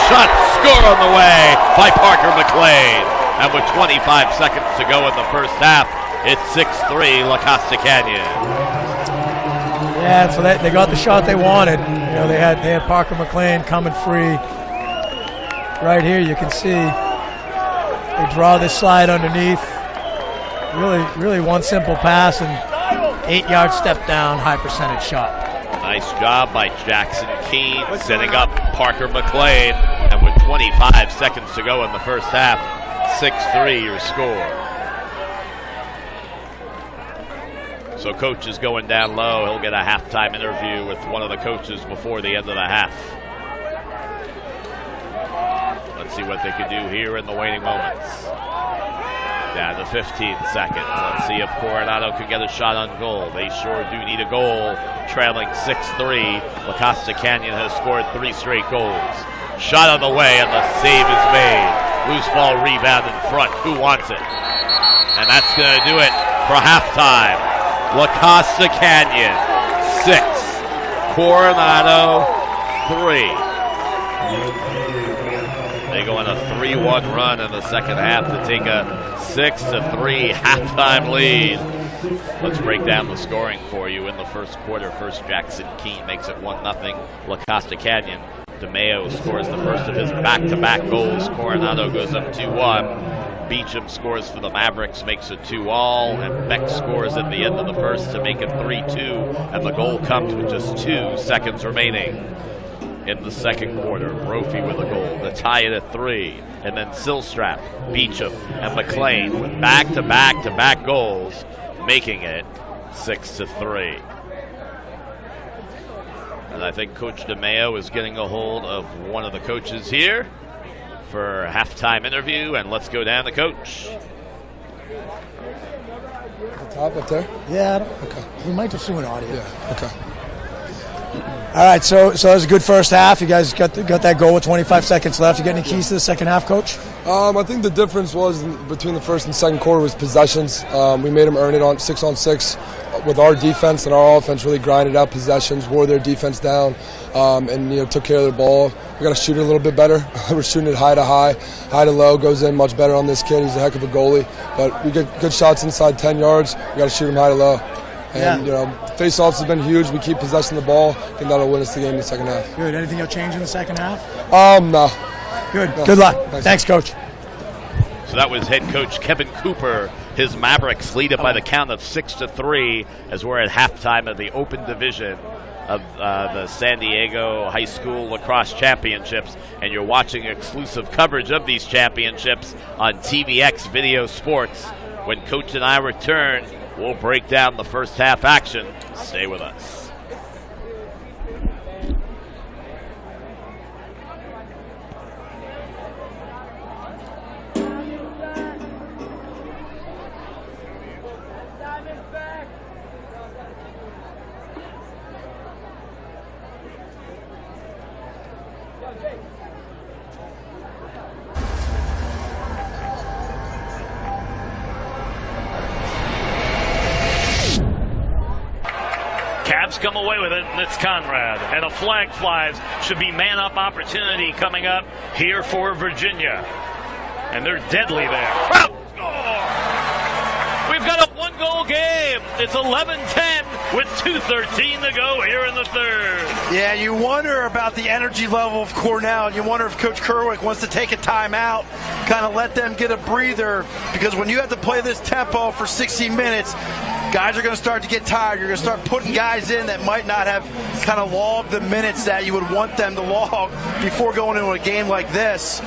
Shot, score on the way by Parker McLean. And with 25 seconds to go in the first half, it's 6-3 La Costa Canyon. Yeah, so they got the shot they wanted. They had Parker McLean coming free. Right here, you can see they draw this slide underneath. Really one simple pass and 8-yard step down, high percentage shot. Nice job by Jackson Keene setting up Parker McLean. And with 25 seconds to go in the first half, 6-3 your score. So coach is going down low. He'll get a halftime interview with one of the coaches before the end of the half. Let's see what they can do here in the waning moments. Down to 15 seconds. Let's see if Coronado can get a shot on goal. They sure do need a goal. Trailing 6-3. La Costa Canyon has scored 3 straight goals. Shot on the way and the save is made. Loose ball rebound in front. Who wants it? And that's going to do it for halftime. La Costa Canyon 6. Coronado 3. They go on a 3-1 run in the second half to take a 6-3 halftime lead. Let's break down the scoring for you in the first quarter. First, Jackson Keene makes it 1-0 La Costa Canyon. DeMeo scores the first of his back-to-back goals. Coronado goes up 2-1. Beecham scores for the Mavericks, makes it 2-2, and Beck scores at the end of the first to make it 3-2, and the goal comes with just 2 seconds remaining in the second quarter. Brophy with a goal to tie it at 3, and then Sill, Beecham, and McLean with back-to-back goals, making it 6-3. And I think Coach DeMeo is getting a hold of one of the coaches here for a halftime interview, and let's go down to Coach. At the top up there? Yeah. Okay. We might just do an audio. Yeah, okay. All right, so that was a good first half. You guys got that goal with 25 seconds left. You got any keys to the second half, Coach? I think the difference was between the first and second quarter was possessions. We made them earn it on 6-on-6 with our defense, and our offense really grinded out possessions, wore their defense down, and took care of their ball. We got to shoot it a little bit better. We're shooting it high to high, high to low. Goes in much better on this kid. He's a heck of a goalie, but we get good shots inside 10 yards. We got to shoot them high to low. And, face-offs have been huge. We keep possessing the ball. I think that'll win us the game in the second half. Good. Anything you'll change in the second half? No. Good. No. Good luck. Thanks, Coach. So that was head coach Kevin Cooper. His Mavericks lead it by the count of 6-3 as we're at halftime of the Open Division of the San Diego High School Lacrosse Championships. And you're watching exclusive coverage of these championships on TVX Video Sports. When Coach and I return, we'll break down the first half action. Stay with us. Cavs come away with it, and it's Conrad. And a flag flies. Should be man-up opportunity coming up here for Virginia. And they're deadly there. Strop, score! We've got a one-goal game. It's 11-10 with 2:13 to go here in the third. Yeah, you wonder about the energy level of Cornell, and you wonder if Coach Kerwick wants to take a timeout, kind of let them get a breather, because when you have to play this tempo for 60 minutes, guys are going to start to get tired. You're going to start putting guys in that might not have kind of logged the minutes that you would want them to log before going into a game like this.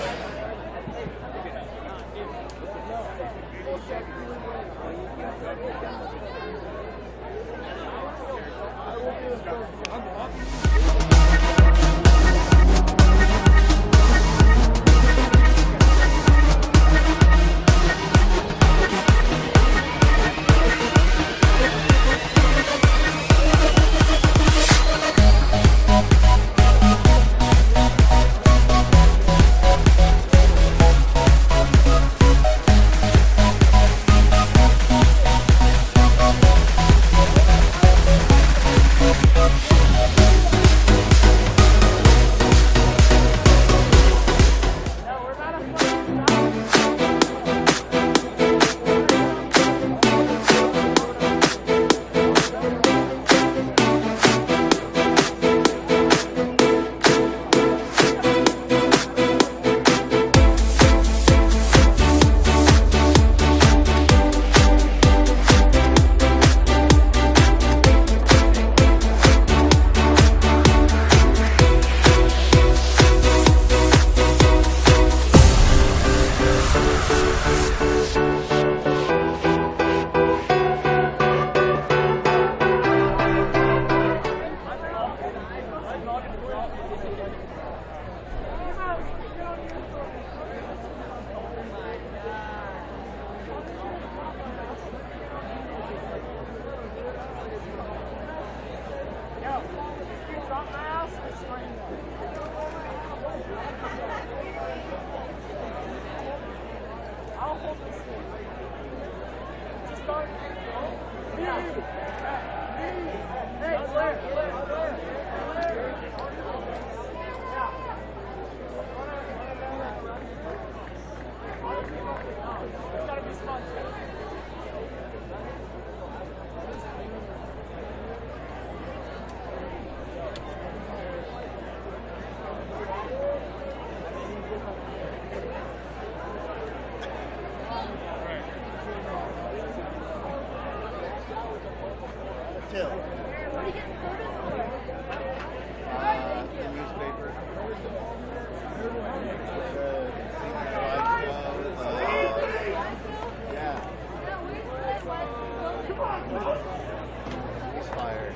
Sill. The newspaper. Yeah. He's fired.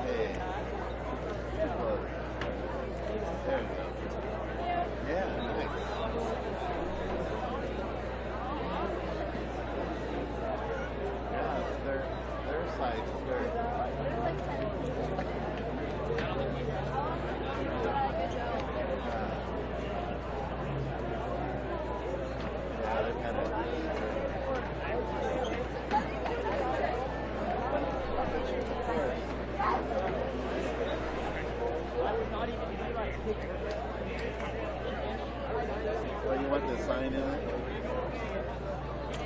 Hey. There we go. Yeah, nice. Yeah, their side's very. Yeah, they're kind of. Well, you want the sign in it?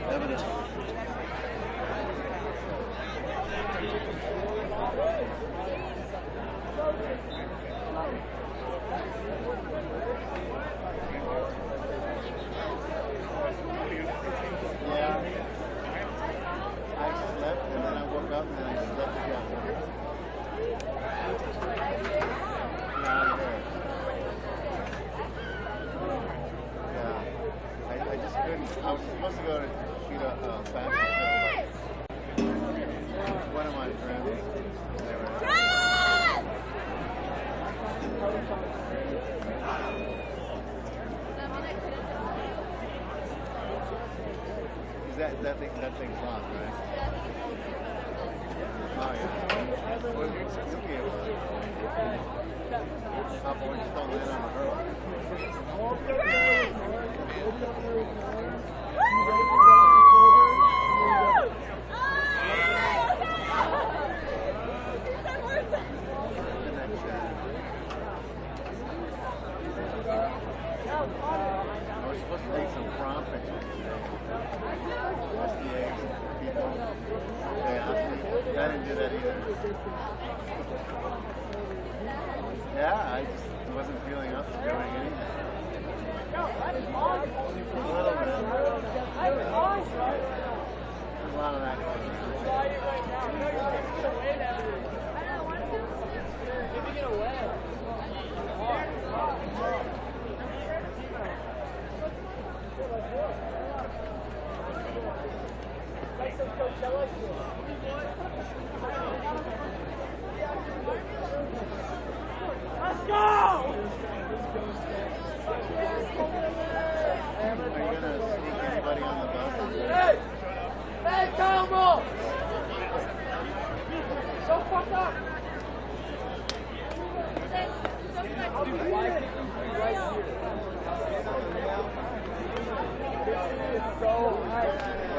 Evidence. Yeah. I slept and then I woke up and then I slept again. I just couldn't. I was supposed to go to shoot a basketball. One of my friends. That thing's locked, right? Oh yeah. Well, you'll be able to. Up when you don't land on the hurdle. I was supposed to take some prom pictures today. SDA people. They asked me. I didn't do that either. Yeah, I just wasn't feeling up to doing anything. A little bit. There's a lot of that going Let's go! Are you going to sneak anybody on the bus? Hey, Combo! So fucked up!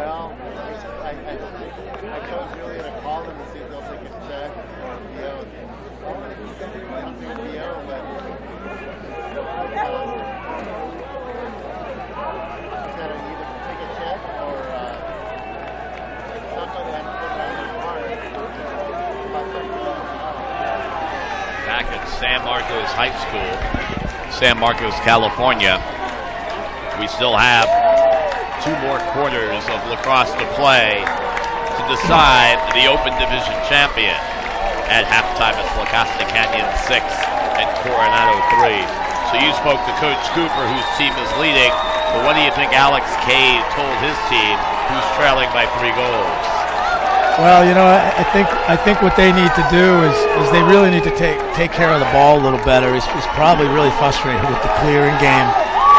Well, I told Julia to call them and see if they'll take a check or a PO. And do PO, but she said I either take a check or somebody has to put it on their card. Back at San Marcos High School, San Marcos, California, we still have 2 more quarters of lacrosse to play to decide the Open Division champion. At halftime, it's La Costa Canyon 6 and Coronado 3. So you spoke to Coach Cooper, whose team is leading, but what do you think Alex Cade told his team, who's trailing by 3 goals? Well, you know, I think what they need to do is they really need to take care of the ball a little better. He's probably really frustrated with the clearing game.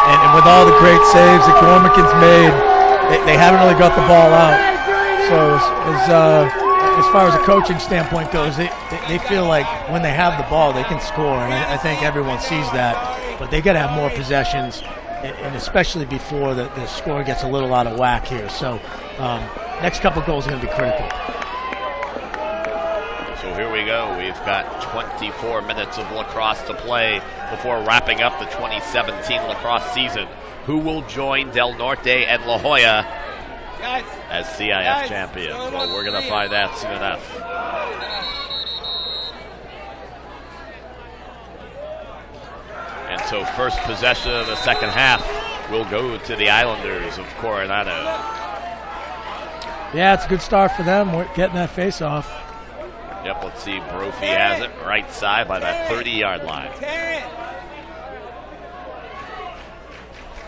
And with all the great saves that Gormican's made, they haven't really got the ball out. So as far as a coaching standpoint goes, they feel like when they have the ball, they can score, and I think everyone sees that. But they got to have more possessions, and especially before the score gets a little out of whack here. So next couple goals are going to be critical. So here we go. We've got 24 minutes of lacrosse to play before wrapping up the 2017 lacrosse season. Who will join Del Norte and La Jolla as CIF champions? Well, we're going to find out soon enough. And so first possession of the second half will go to the Islanders of Coronado. Yeah, it's a good start for them. We're getting that face-off. Yep, let's see. Brophy has it right side by that 30-yard line.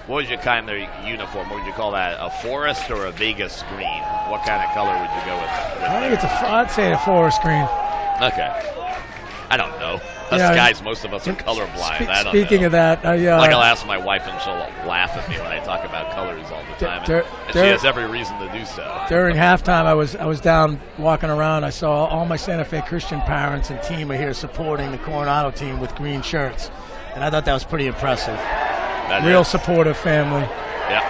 What was your kind of uniform? What would you call that? A forest or a Vegas green? What kind of color would you go with? I think it's I'd say a forest green. Okay. I don't know. Us guys, most of us are colorblind. I don't Speaking know. of that, like I'll ask my wife and she'll laugh at me when I talk about colors all the time. And she has every reason to do so. During halftime, I was down walking around. I saw all my Santa Fe Christian parents and team are here supporting the Coronado team with green shirts. And I thought that was pretty impressive. Real supportive family. Yeah.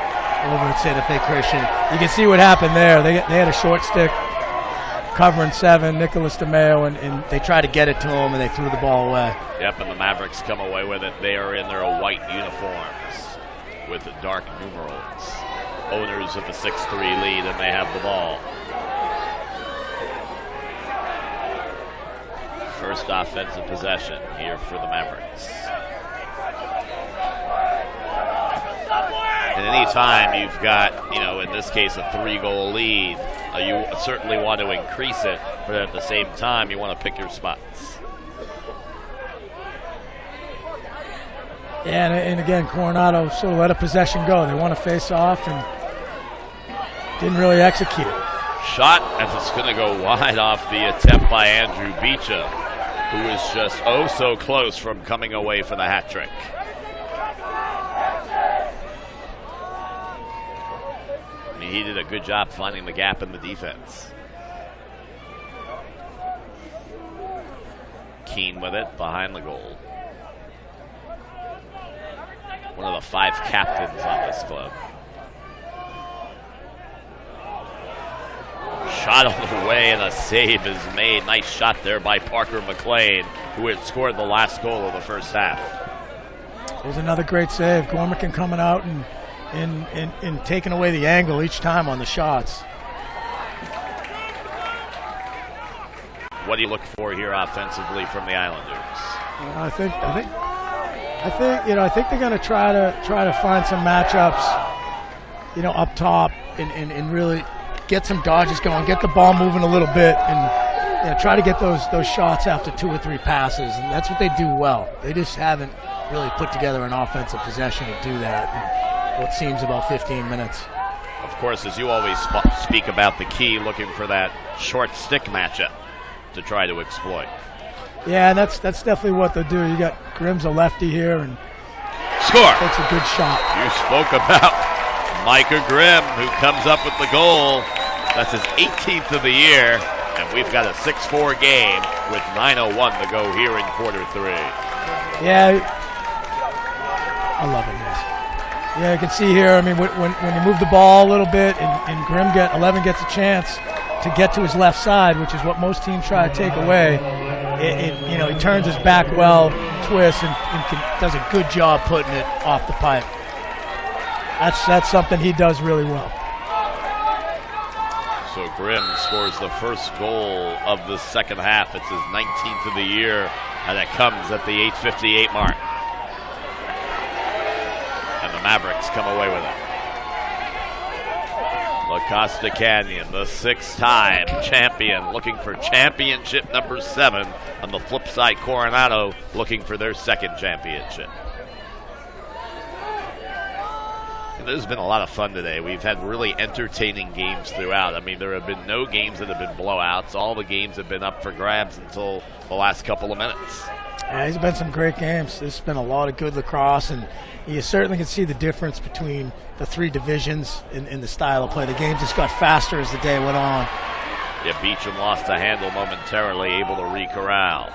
Over at Santa Fe Christian. You can see what happened there. They had a short stick covering 7, Nicholas DeMeo, and they tried to get it to him, and they threw the ball away. Yep, and the Mavericks come away with it. They are in their white uniforms with dark numerals. Owners of a 6-3 lead, and they have the ball. First offensive possession here for the Mavericks. And any time you've got, in this case, a 3-goal lead, you certainly want to increase it, but at the same time, you want to pick your spots. Yeah, and again, Coronado sort of let a possession go. They want to face off and didn't really execute. Shot, and it's going to go wide off the attempt by Andrew Beecham, who is just so close from coming away for the hat trick. He did a good job finding the gap in the defense. Keene with it behind the goal. One of the 5 captains on this club. Shot on the way and a save is made. Nice shot there by Parker McLean, who had scored the last goal of the first half. There's another great save. Gormican coming out and taking away the angle each time on the shots. What do you look for here offensively from the Islanders? I think they're going to try to find some matchups, up top and really get some dodges going, get the ball moving a little bit, and try to get those shots after 2 or 3 passes, and that's what they do well. They just haven't really put together an offensive possession to do that. What seems about 15 minutes. Of course, as you always speak about the key, looking for that short stick matchup to try to exploit. Yeah, and that's definitely what they'll do. You got Grimm's a lefty here, and score. That's a good shot. You spoke about Micah Grimm, who comes up with the goal. That's his 18th of the year, and we've got a 6-4 game with 9:01 to go here in quarter 3. Yeah, I love it, guys. Yeah, you can see here, when you move the ball a little bit and 11 gets a chance to get to his left side, which is what most teams try to take away, he turns his back well, twists, and does a good job putting it off the pipe. That's something he does really well. So Grimm scores the first goal of the second half. It's his 19th of the year, and it comes at the 8:58 mark. And the Mavericks come away with it. La Costa Canyon, the 6-time champion, looking for championship number 7. On the flip side, Coronado looking for their 2nd championship. And there's been a lot of fun today. We've had really entertaining games throughout. There have been no games that have been blowouts. All the games have been up for grabs until the last couple of minutes. Yeah, there's been some great games. There's been a lot of good lacrosse, and you certainly can see the difference between the 3 divisions in the style of play. The games just got faster as the day went on. Yeah, Beecham lost the handle momentarily, able to re-corral.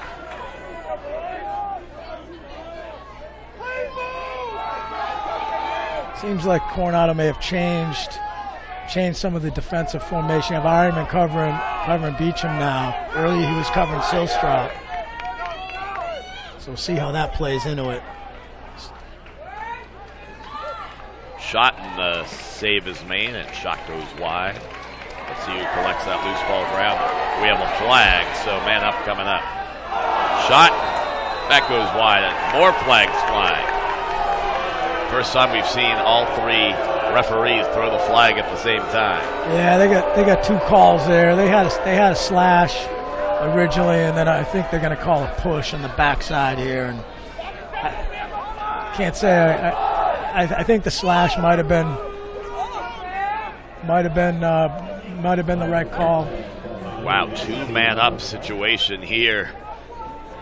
Seems like Coronado may have changed some of the defensive formation. You have Ironman covering Beecham now. Earlier he was covering Sill, Strop. So we'll see how that plays into it. Shot and the save is made, and shot goes wide. Let's see who collects that loose ball ground. We have a flag, so man up coming up. Shot, that goes wide, and more flags flying. First time we've seen all three referees throw the flag at the same time. Yeah, they got two calls there. They had a slash originally, and then I think they're going to call a push on the backside here. And I can't say. I think the slash might have been the right call. Wow, two-man up situation here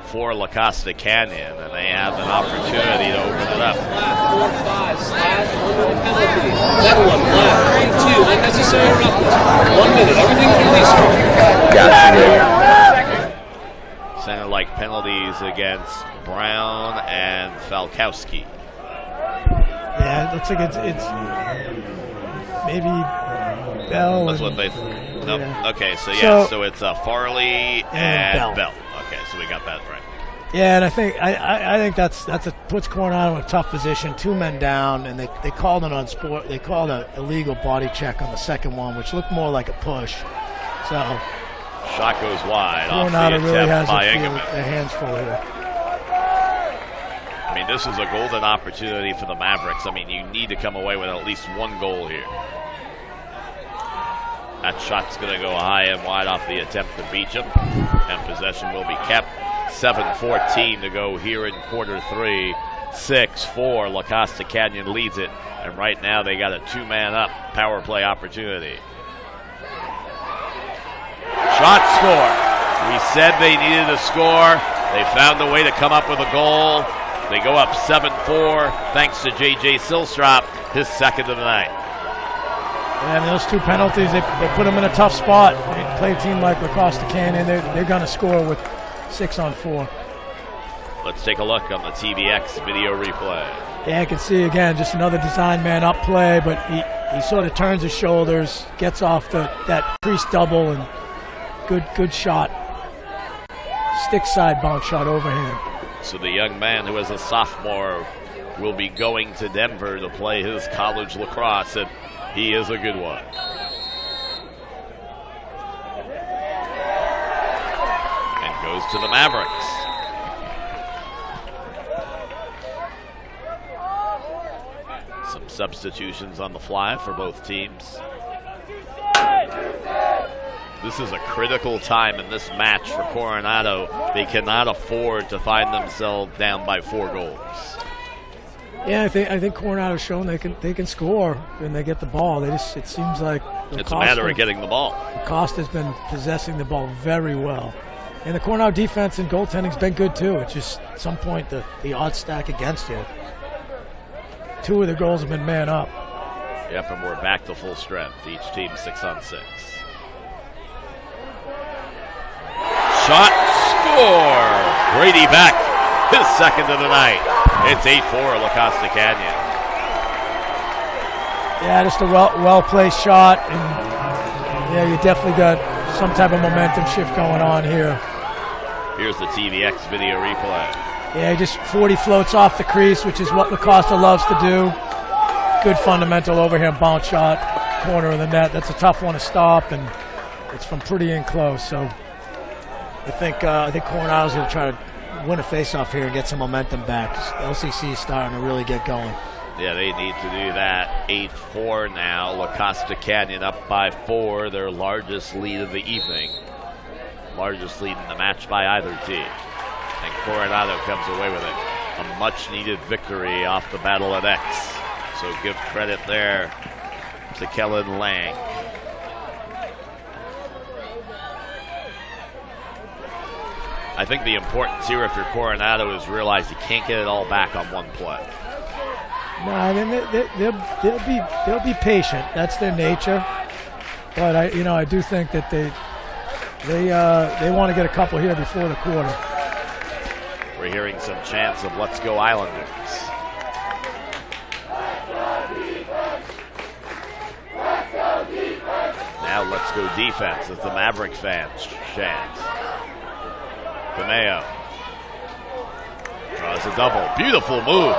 for La Costa Canyon, and they have an opportunity to open it up. 4-5, slash, 1 minute penalty. 7-1, flag, 3-2, unnecessary roughness. 1 minute, everything's released. Sounded like penalties against Brown and Falkowski. Yeah, it looks like it's maybe Bell. That's what they. Nope. Yeah. Okay, so it's Farley and Bell. Okay, so we got that right. Yeah, and I think that's puts Coronado in a tough position. 2 men down, and they called it on sport. They called an illegal body check on the second one, which looked more like a push. So shot goes wide. Coronado off the really has their hands full here. I mean, this is a golden opportunity for the Mavericks. I mean, you need to come away with at least 1 goal here. That shot's going to go high and wide off the attempt to Beecham, and possession will be kept. 7:14 to go here in quarter 3. 6-4, La Costa Canyon leads it, and right now they got a 2-man up power play opportunity. Shot score. We said they needed a score. They found a way to come up with a goal. They go up 7-4 thanks to J.J. Strop, his second of the night. Yeah, and those 2 penalties, they put them in a tough spot. They play a team like La Costa Canyon. They're going to score with 6 on 4. Let's take a look on the TVX video replay. Yeah, I can see again just another design man up play, but he sort of turns his shoulders, gets off that crease double, and good shot. Stick side bounce shot overhand. So the young man who is a sophomore will be going to Denver to play his college lacrosse, and he is a good one. And goes to the Mavericks. Some substitutions on the fly for both teams. This is a critical time in this match for Coronado. They cannot afford to find themselves down by 4 goals. Yeah, I think Coronado's shown they can score when they get the ball. It seems like it's a matter of getting the ball. Costa's been possessing the ball very well, and the Coronado defense and goaltending's been good too. It's just at some point the odds stack against you. 2 of the goals have been man up. Yep, and we're back to full strength. Each team 6 on 6. Shot, score! Brady Beck, his second of the night. It's 8-4 La Costa Canyon. Yeah, just a well-placed shot, and yeah, you definitely got some type of momentum shift going on here. Here's the TVX video replay. Yeah, just 40 floats off the crease, which is what La Costa loves to do. Good fundamental overhand bounce shot, corner of the net. That's a tough one to stop, and it's from pretty in close. So I think Coronado's going to try to win a face-off here and get some momentum back. LCC is starting to really get going. Yeah, they need to do that. 8-4 now. La Costa Canyon up by 4, their largest lead of the evening. Largest lead in the match by either team. And Coronado comes away with it. A much-needed victory off the Battle of X. So give credit there to Kellen Lang. I think the importance here if you're Coronado is realize you can't get it all back on one play. No, I mean they'll be patient. That's their nature. But I do think that They want to get a couple here before the quarter. We're hearing some chants of "Let's go Islanders." Now let's go defense as the Maverick fans chant. DeMeo draws a double. Beautiful move.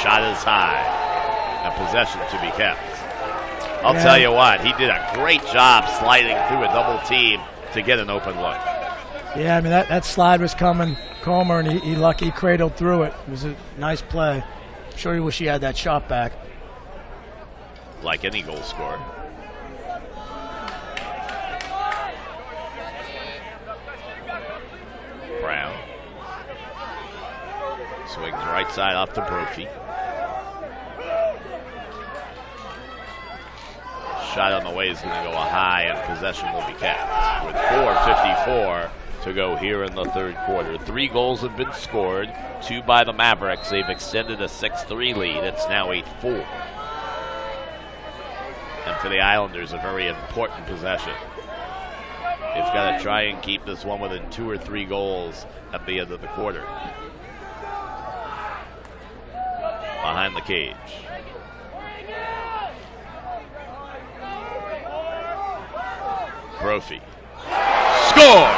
Shot is high. And possession to be kept. I'll tell you what, he did a great job sliding through a double team to get an open look. Yeah, I mean, that slide was coming, Comer, and he cradled through it. It was a nice play. I'm sure he wish he had that shot back. Like any goal scorer. Brown. Swings right side off to Brophy. Shot on the way is going to go high, and possession will be kept. With 4:54 to go here in the third quarter. 3 goals have been scored, 2 by the Mavericks. They've extended a 6-3 lead. It's now 8-4. And for the Islanders, a very important possession. They've got to try and keep this one within 2 or 3 goals at the end of the quarter. Behind the cage. Brophy. Score!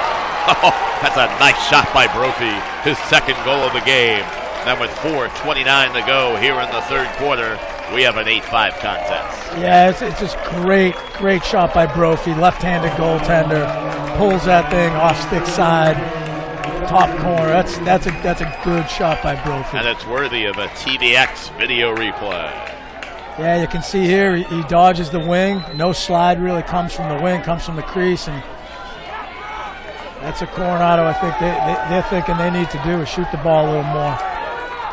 Oh, that's a nice shot by Brophy. His second goal of the game. Then with 4:29 to go here in the third quarter, we have an 8-5 contest. Yeah, it's just great shot by Brophy. Left-handed goaltender. Pulls that thing off stick side. Top corner. That's a good shot by Brophy. And it's worthy of a TVX video replay. Yeah, you can see here he dodges the wing. No slide really comes from the wing, comes from the crease, and that's a Coronado. I think they're thinking they need to do is shoot the ball a little more.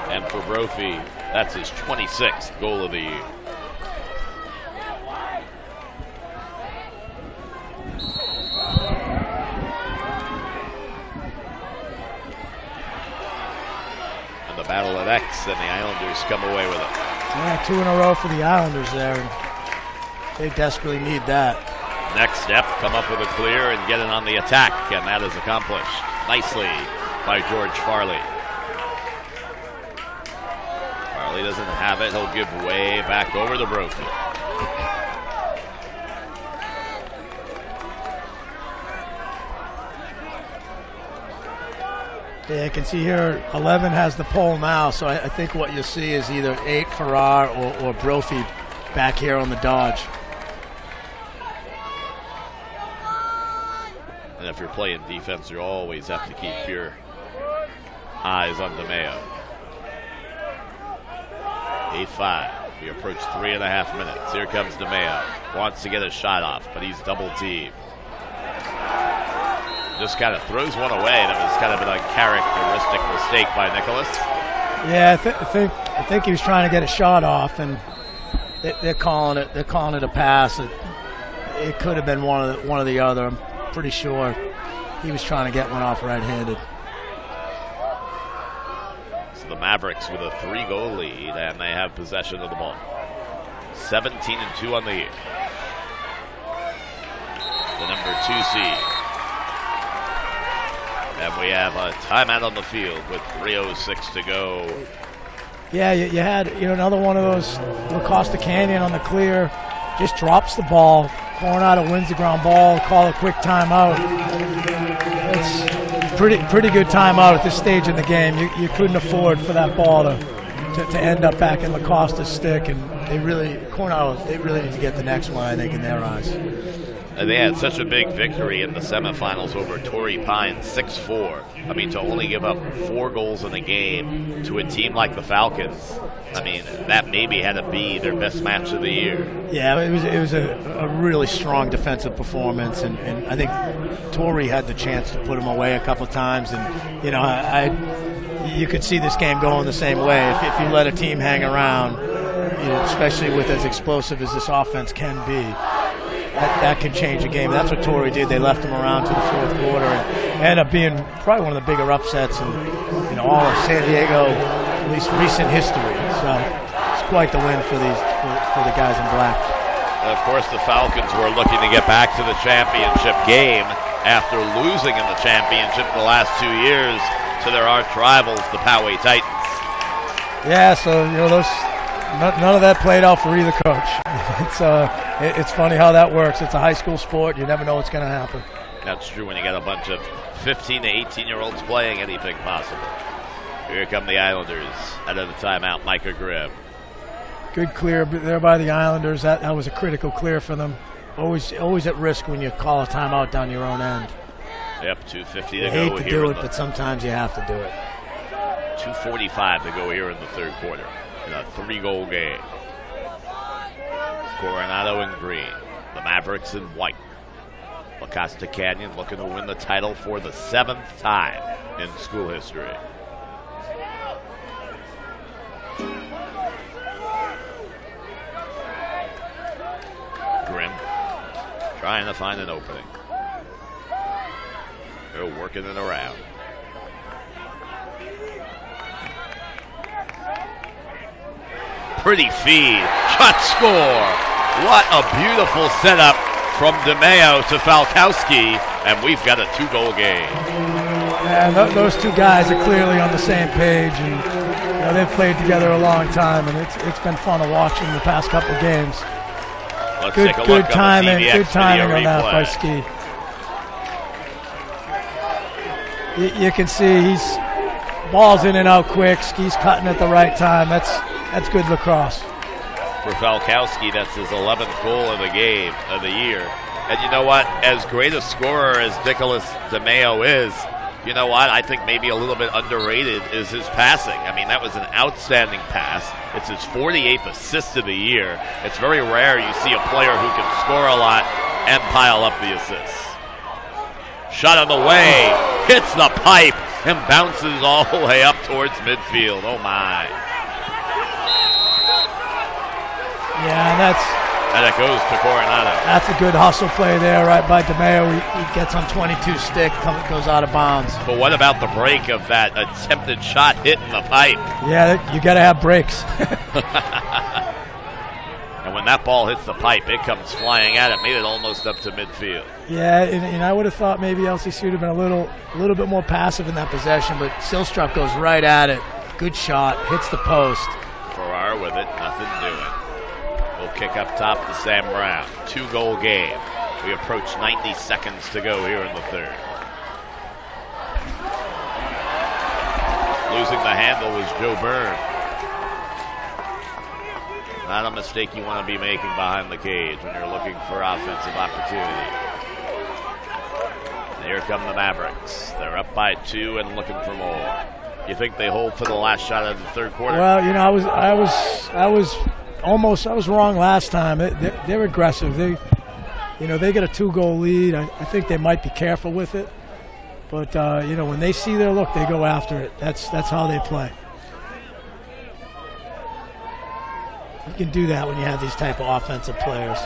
And for Brophy, that's his 26th goal of the year. And the battle at X, and the Islanders come away with it. Yeah, 2 in a row for the Islanders there. And they desperately need that. Next step, come up with a clear and get it on the attack, and that is accomplished nicely by George Farley. Farley doesn't have it. He'll give way back over to Brophy. Yeah, you can see here 11 has the pole now, so I think what you'll see is either 8 Farrar or Brophy back here on the dodge. And if you're playing defense, you always have to keep your eyes on DeMeo. 8-5. We approach 3.5 minutes. Here comes DeMeo. Wants to get a shot off, but he's double teamed. Just kind of throws one away. That was kind of an uncharacteristic mistake by Nicholas. Yeah, I think he was trying to get a shot off, and they're calling it a pass. It could have been one or the other. I'm pretty sure he was trying to get one off right-handed. So the Mavericks with a 3-goal lead, and they have possession of the ball. 17-2 on the year. The number 2 seed. And we have a timeout on the field with 3:06 to go. Yeah, you had another one of those Costa Canyon on the clear. Just drops the ball. Coronado wins the ground ball. Call a quick timeout. It's pretty good timeout at this stage in the game. You couldn't afford for that ball to end up back in Costa's stick, and Coronado really need to get the next one, I think, in their eyes. They had such a big victory in the semifinals over Torrey Pines, 6-4. I mean, to only give up 4 goals in a game to a team like the Falcons, I mean, that maybe had to be their best match of the year. Yeah, it was a really strong defensive performance, and I think Torrey had the chance to put him away a couple of times, and you could see this game going the same way if you let a team hang around, especially with as explosive as this offense can be. That can change a game. That's what Torrey did. They left him around to the fourth quarter and ended up being probably one of the bigger upsets in all of San Diego, at least recent history. So it's quite the win for the guys in black. And of course, the Falcons were looking to get back to the championship game after losing in the championship the last 2 years to their arch rivals, the Poway Titans. Yeah, so none of that played out for either coach. It's funny how that works. It's a high school sport. You never know what's going to happen. That's true when you got a bunch of 15 to 18-year-olds playing anything possible. Here come the Islanders out of the timeout. Micah Grimm. Good clear there by the Islanders. That was a critical clear for them. Always at risk when you call a timeout down your own end. Yep, 2:50 to You go hate to here. do it, but sometimes you have to do it. 2:45 to go here in the third quarter in a 3-goal game. Coronado in green, the Mavericks in white. La Costa Canyon looking to win the title for the 7th time in school history. Grimm trying to find an opening. They're working it around. Pretty feed. Shot score. What a beautiful setup from DeMeo to Falkowski, and we've got a 2-goal game. And those two guys are clearly on the same page, and they've played together a long time, and it's been fun to watch them the past couple of games. Let's take a look good timing, on the good timing on that by replay. Ski. You can see he's ball's in and out quick. Ski's cutting at the right time. That's good lacrosse. For Falkowski, that's his 11th goal of the game of the year. And you know what? As great a scorer as Nicholas DeMeo is, you know what? I think maybe a little bit underrated is his passing. I mean, that was an outstanding pass. It's his 48th assist of the year. It's very rare you see a player who can score a lot and pile up the assists. Shot on the way, hits the pipe, and bounces all the way up towards midfield. Oh, my. Yeah, and it goes to Coronado. That's a good hustle play there right by DeMeo. He gets on 22 stick, goes out of bounds. But what about the break of that attempted shot hitting the pipe? Yeah, you got to have breaks. And when that ball hits the pipe, it comes flying out. It made it almost up to midfield. Yeah, and I would have thought maybe LCC would have been a little bit more passive in that possession, but Strop goes right at it. Good shot, hits the post. Farrar with it, nothing doing. We'll kick up top to Sam Brown. 2-goal game. We approach 90 seconds to go here in the third. Losing the handle was Joe Byrne. Not a mistake you want to be making behind the cage when you're looking for offensive opportunity. And here come the Mavericks. They're up by 2 and looking for more. You think they hold for the last shot of the third quarter? Well, I was wrong last time. They're aggressive. They get a 2-goal lead. I think they might be careful with it. But when they see their look, they go after it. That's how they play. You can do that when you have these type of offensive players.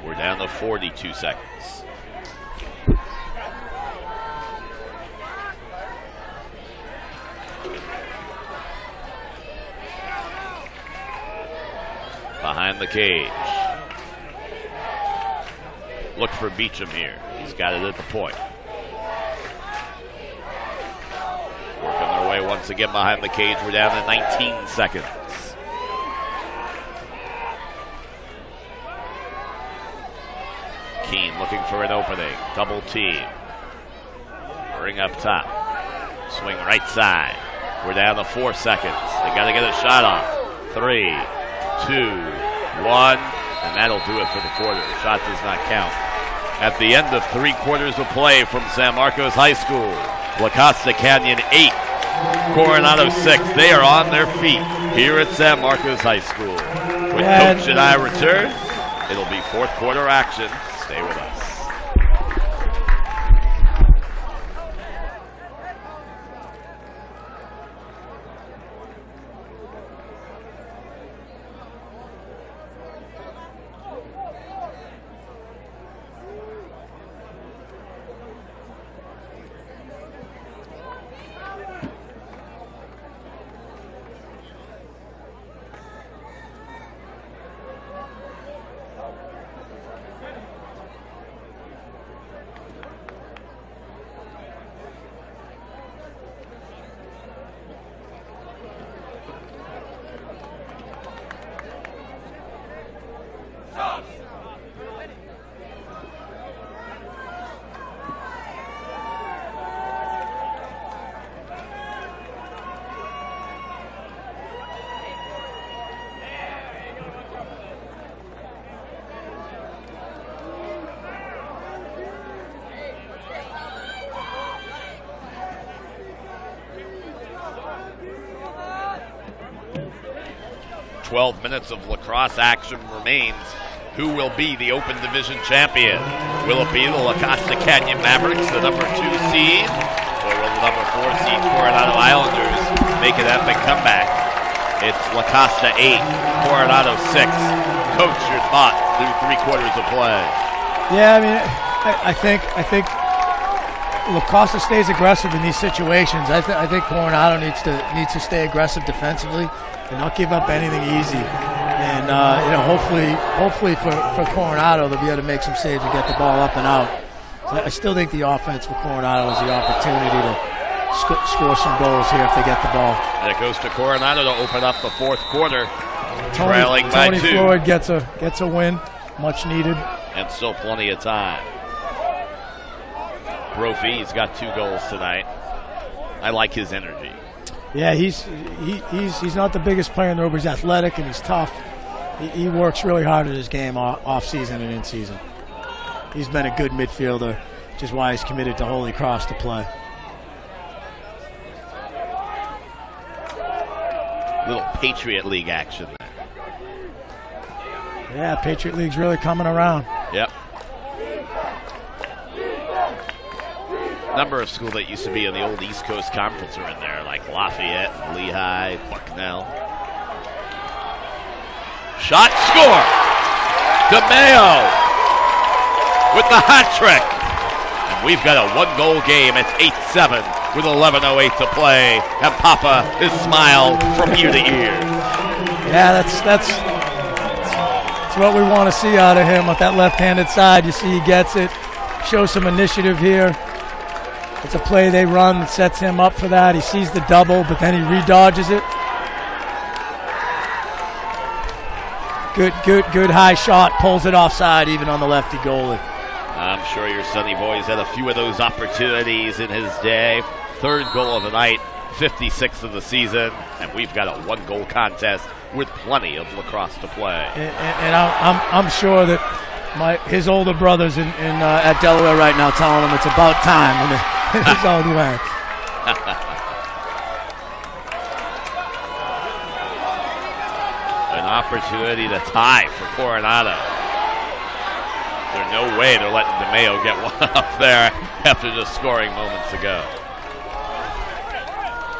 We're down to 42 seconds. Behind the cage. Look for Beecham here. He's got it at the point. Working their way once again behind the cage. We're down to 19 seconds. Keene looking for an opening. Double team. Ring up top. Swing right side. We're down to 4 seconds. They got to get a shot off. 3, 2, 1, and that'll do it for the quarter. The shot does not count. At the end of 3 quarters of play from San Marcos High School, La Costa Canyon 8, Coronado 6. They are on their feet here at San Marcos High School. When Coach and I return, it'll be fourth quarter action. Stay with us. 12 minutes of lacrosse action remains. Who will be the Open Division champion? Will it be the La Costa Canyon Mavericks, the number 2 seed, or will the number 4 seed Coronado Islanders make an epic comeback? It's La Costa 8, Coronado 6. Coach, your thought through 3 quarters of play. Yeah, I mean, I think La Costa stays aggressive in these situations. I think Coronado needs to stay aggressive defensively and not give up anything easy. And hopefully for Coronado, they'll be able to make some saves and get the ball up and out. So I still think the offense for Coronado is the opportunity to score some goals here if they get the ball. And it goes to Coronado to open up the 4th quarter, trailing by 2. Tony Floyd gets a win, much needed, and still plenty of time. Brophy's got 2 goals tonight. I like his energy. Yeah, he's not the biggest player in the room. He's athletic and he's tough. He works really hard at his game off season and in season. He's been a good midfielder, which is why he's committed to Holy Cross to play. Little Patriot League action there. Yeah, Patriot League's really coming around. Yep. Number of schools that used to be in the old East Coast Conference are in there, like Lafayette, Lehigh, Bucknell. Shot, score! DeMeo with the hat trick. And we've got a 1-goal game. It's 8-7 with 11:08 to play. And Papa is smile from ear to ear. Yeah, that's what we want to see out of him with that left-handed side. You see he gets it. Shows some initiative here. It's a play they run that sets him up for that. He sees the double, but then he redodges it. Good high shot. Pulls it offside even on the lefty goalie. I'm sure your Sunny Boy's had a few of those opportunities in his day. 3rd goal of the night, 56th of the season, and we've got a 1-goal contest with plenty of lacrosse to play. And I'm sure that his older brothers at Delaware right now telling him it's about time in his own way. An opportunity to tie for Coronado. There's no way they're letting DeMeo get one up there after just scoring moments ago.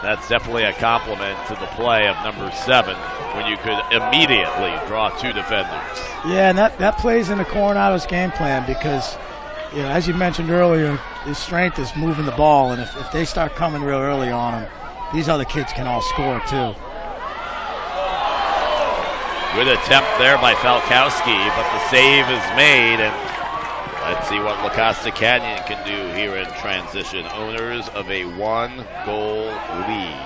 That's definitely a compliment to the play of number 7 when you could immediately draw 2 defenders. Yeah, and that plays into Coronado's game plan because, as you mentioned earlier, his strength is moving the ball, and if they start coming real early on him, these other kids can all score too. Good attempt there by Falkowski, but the save is made, and let's see what La Costa Canyon can do here in transition. Owners of a 1-goal lead.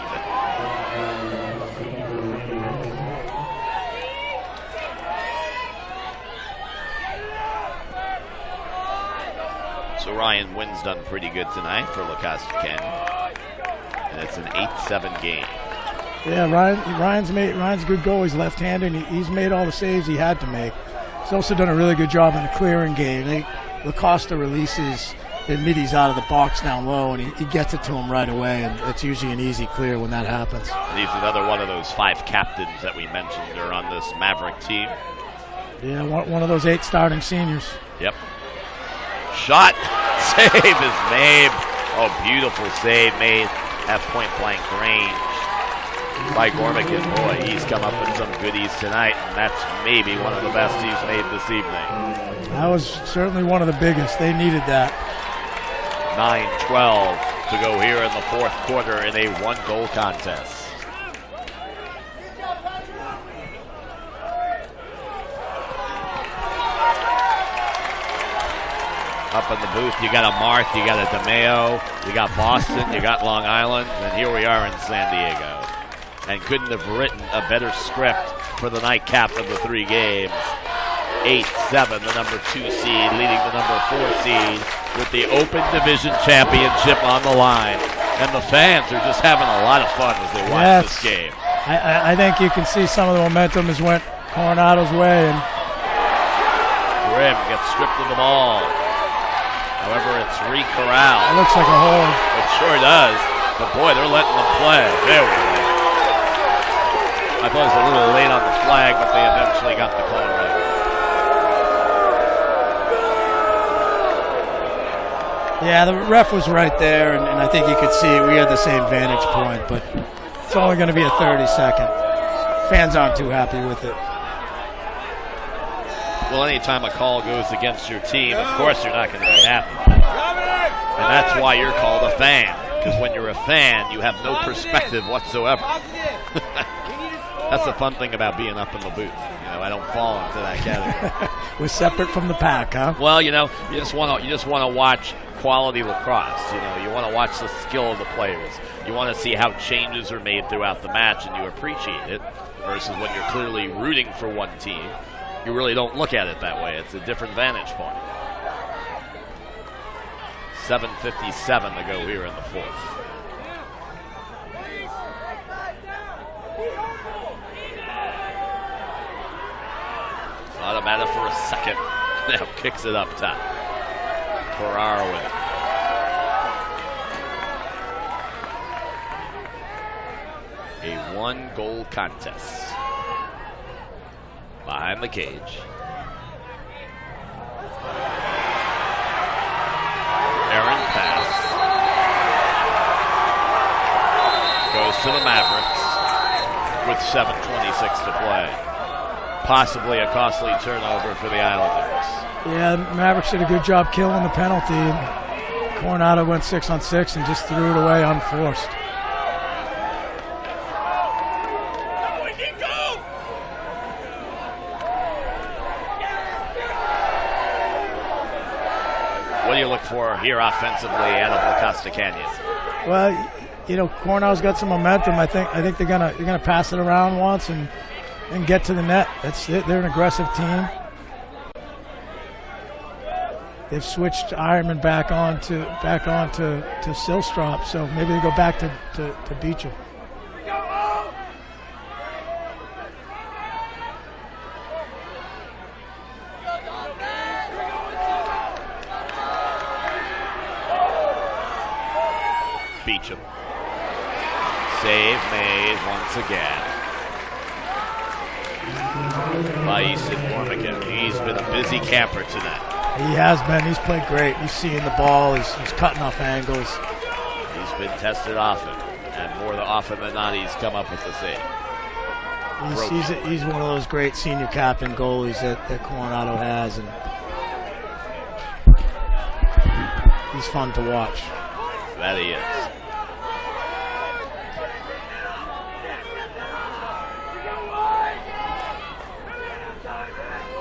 So Ryan Wynn's done pretty good tonight for La Costa Canyon. And it's an 8-7 game. Yeah, Ryan's a good goal. He's left-handed. He's made all the saves he had to make. He's also done a really good job in the clearing game. La Costa releases the middies out of the box down low, and he gets it to him right away, and it's usually an easy clear when that happens. And he's another one of those 5 captains that we mentioned are on this Maverick team. Yeah, one of those 8 starting seniors. Yep. Shot. Save is made. Oh, beautiful save made at point-blank range by Gormican. Boy, he's come up with some goodies tonight, and that's maybe one of the best he's made this evening. That was certainly one of the biggest. They needed that. 9-12 to go here in the 4th quarter in a 1-goal contest. Up in the booth, you got a Mark, you got a DeMeo, you got Boston, you got Long Island, and here we are in San Diego. And couldn't have written a better script for the nightcap of the 3 games. 8-7, the number 2 seed, leading the number 4 seed with the Open Division Championship on the line. And the fans are just having a lot of fun as they watch this game. I think you can see some of the momentum has went Coronado's way. And Grimm gets stripped of the ball. However, it's re-corralled. It looks like a hold. It sure does. But boy, they're letting them play. There we go. I was a little late on the flag, but they eventually got the call right. Yeah, the ref was right there, and I think you could see we had the same vantage point, but it's only going to be a 30-second. Fans aren't too happy with it. Well, anytime a call goes against your team, of course you're not going to be happy. And that's why you're called a fan, because when you're a fan, you have no perspective whatsoever. That's the fun thing about being up in the booth. You know, I don't fall into that category. We're separate from the pack, huh? Well, you know, you just want to watch quality lacrosse. You know, you want to watch the skill of the players. You want to see how changes are made throughout the match, and you appreciate it. Versus when you're clearly rooting for one team, you really don't look at it that way. It's a different vantage point. 7:57 to go here in the fourth. Thought about it for a second. Now kicks it up top for our win. A one-goal contest. Behind the cage. Aaron pass. Goes to the Mavericks with 7:26 to play. Possibly a costly turnover for the Islanders. Yeah, the Mavericks did a good job killing the penalty. Coronado went 6-on-6 and just threw it away unforced. What do you look for here offensively out of La Costa Canyon? Well, you know, Coronado's got some momentum. I think they're gonna pass it around once and get to the net. They're an aggressive team. They've switched Ironman back on to Sill Strop, so maybe they go back to Beecham. Beecham. Save made once again by Easton Mormigan. He's been a busy camper tonight. He has been. He's played great. He's seeing the ball. He's cutting off angles. He's been tested often, and more often than not, he's come up with the save. He's one of those great senior captain goalies that Coronado has, and he's fun to watch. That he is.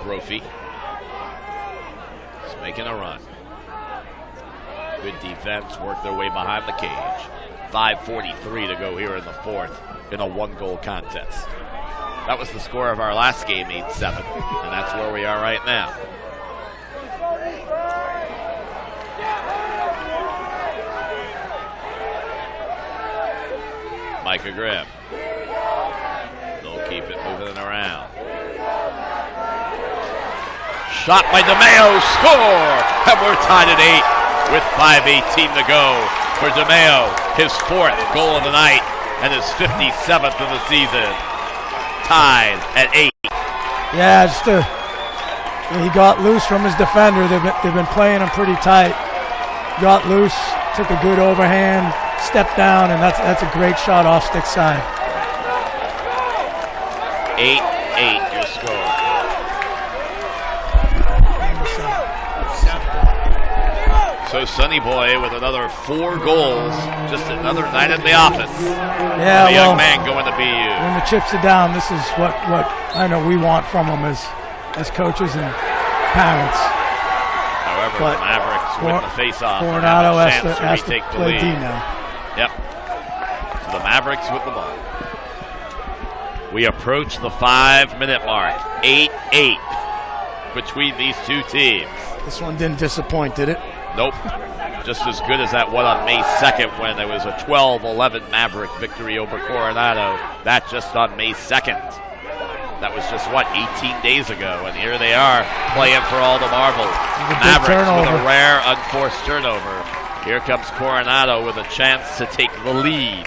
Brophy is making a run. Good defense, worked their way behind the cage. 5:43 to go here in the fourth in a one-goal contest. That was the score of our last game, 8-7, and that's where we are right now. Micah Grimm. They'll keep it moving around. Shot by DeMeo, score! And we're tied at 8 with 5:18 to go for DeMeo. His fourth goal of the night and his 57th of the season. Tied at 8. Yeah, he got loose from his defender. They've been playing him pretty tight. Got loose, took a good overhand, stepped down, and that's a great shot off stick side. 8-8 your score. So Sonny Boy with another 4 goals, just another night at the office. Yeah, the young man going to BU. When the chips are down, this is what I know we want from them as coaches and parents. However, the Mavericks win the face-off. Coronado has to retake the play lead. D now. Yep. So the Mavericks with the ball. We approach the 5-minute mark. 8-8 between these two teams. This one didn't disappoint, did it? Nope. Just as good as that one on May 2nd when there was a 12-11 Maverick victory over Coronado. That just on May 2nd. That was just, 18 days ago. And here they are playing for all the marbles. Mavericks with a rare unforced turnover. Here comes Coronado with a chance to take the lead.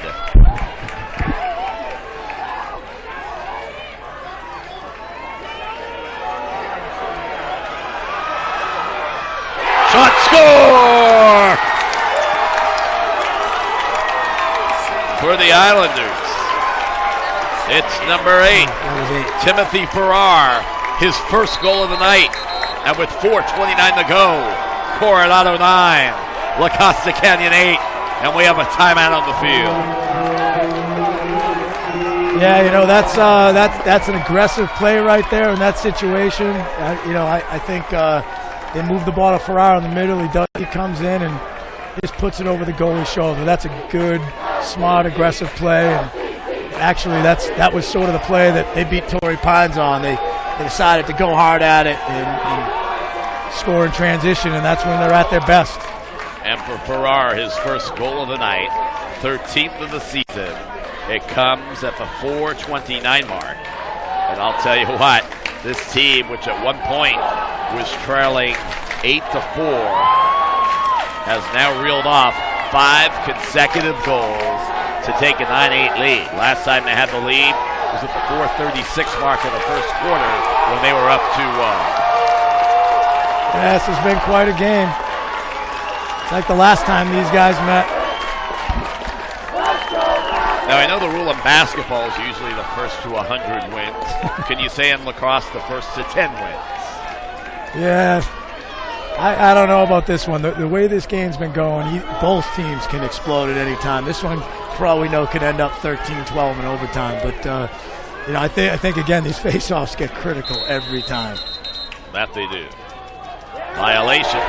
the Islanders. It's number 8, Timothy Farrar, his first goal of the night. And with 4:29 to go, Coronado 9, La Costa Canyon 8, and we have a timeout on the field. Yeah, that's an aggressive play right there in that situation. I think they move the ball to Farrar in the middle. He comes in and just puts it over the goalie's shoulder. That's a good, smart, aggressive play. And actually, that was sort of the play that they beat Torrey Pines on. They decided to go hard at it and score in transition, and that's when they're at their best. And for Farrar, his first goal of the night, 13th of the season. It comes at the 4:29 mark. And I'll tell you what, this team, which at one point was trailing 8-4, has now reeled off 5 consecutive goals to take a 9-8 lead. Last time they had the lead was at the 4:36 mark of the first quarter when they were up 2-1. Yeah, this has been quite a game. It's like the last time these guys met. Now, I know the rule in basketball is usually the first to 100 wins. Can you say in lacrosse the first to 10 wins? Yeah, I don't know about this one. The way this game's been going, both teams can explode at any time. This one, for all we know, could end up 13-12 in overtime. But, I think, again, these face-offs get critical every time. That they do. Violation.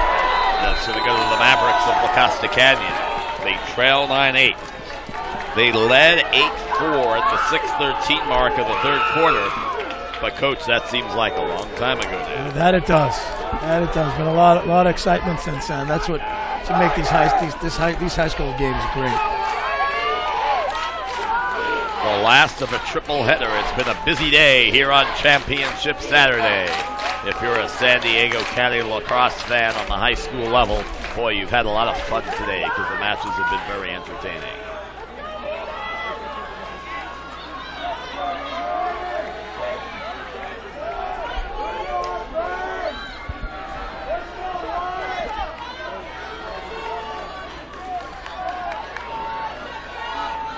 That's going to go to the Mavericks of La Costa Canyon. They trail 9-8. They led 8-4 at the 6:13 mark of the third quarter. But, Coach, that seems like a long time ago now. That it does. Been a lot of excitement since then. That's what should make these high school games great. The last of a triple header. It's been a busy day here on Championship Saturday. If you're a San Diego County lacrosse fan on the high school level, boy, you've had a lot of fun today because the matches have been very entertaining.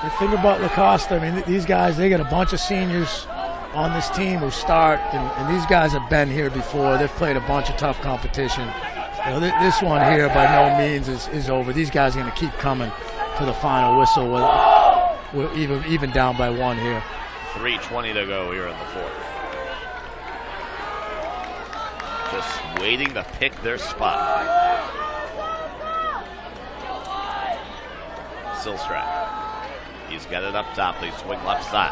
The thing about Lacrosse, these guys, they got a bunch of seniors on this team who start, and these guys have been here before. They've played a bunch of tough competition. This one here by no means is over. These guys are going to keep coming to the final whistle with even down by 1 here. 3:20 to go here in the fourth. Just waiting to pick their spot. Sill Strap. He's got it up top. They swing left side.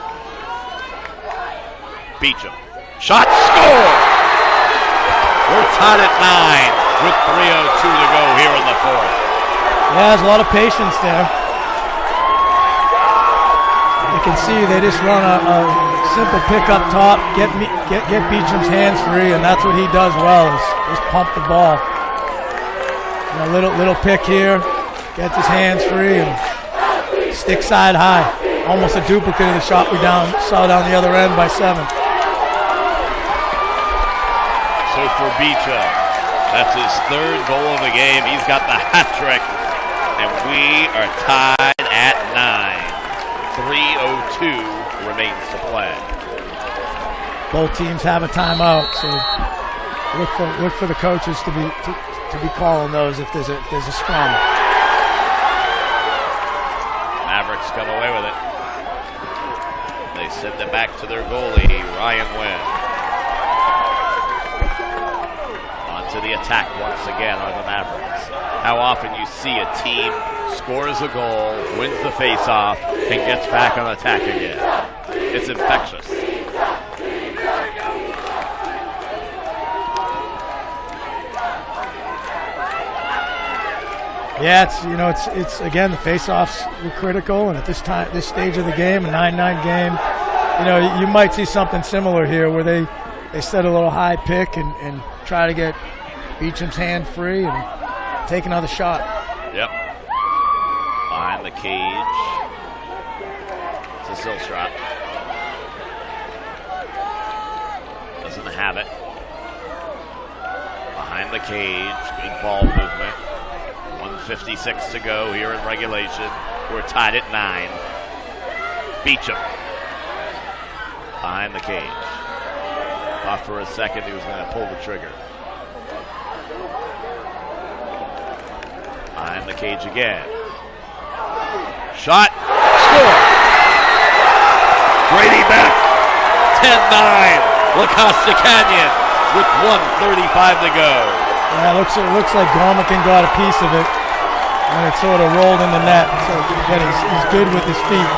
Beecham. Shot, score! We're tied at 9 with 3:02 to go here in the fourth. Yeah, there's a lot of patience there. You can see they just run a simple pick up top, get Beecham's hands free, and that's what he does well, is just pump the ball. A little pick here, gets his hands free, and stick side high. Almost a duplicate of the shot we saw down the other end by 7. So for Beecham, that's his third goal of the game. He's got the hat trick, and we are tied at 9. 3:02 remains to play. Both teams have a timeout, so look for the coaches to be calling those if there's a scrum. Mavericks come away with it. They send it back to their goalie, Ryan Wynn. To the attack once again are the Mavericks. How often you see a team scores a goal, wins the face-off, and gets back on attack again. It's infectious. Yeah, it's again, the face-offs were critical, and at this stage of the game, a 9-9 game, you might see something similar here where they set a little high pick and try to get Beecham's hand free and take another shot. Yep. Behind the cage. It's a Sill Strop. Doesn't have it. Behind the cage. Good ball movement. 1:56 to go here in regulation. We're tied at 9. Beecham. Behind the cage. Thought for a second he was going to pull the trigger. Behind the cage again. Shot. Score. Brady back. 10-9. La Costa Canyon with 1:35 to go. Yeah, it looks like Gormican got a piece of it, and it sort of rolled in the net. So again, he's good with his feet.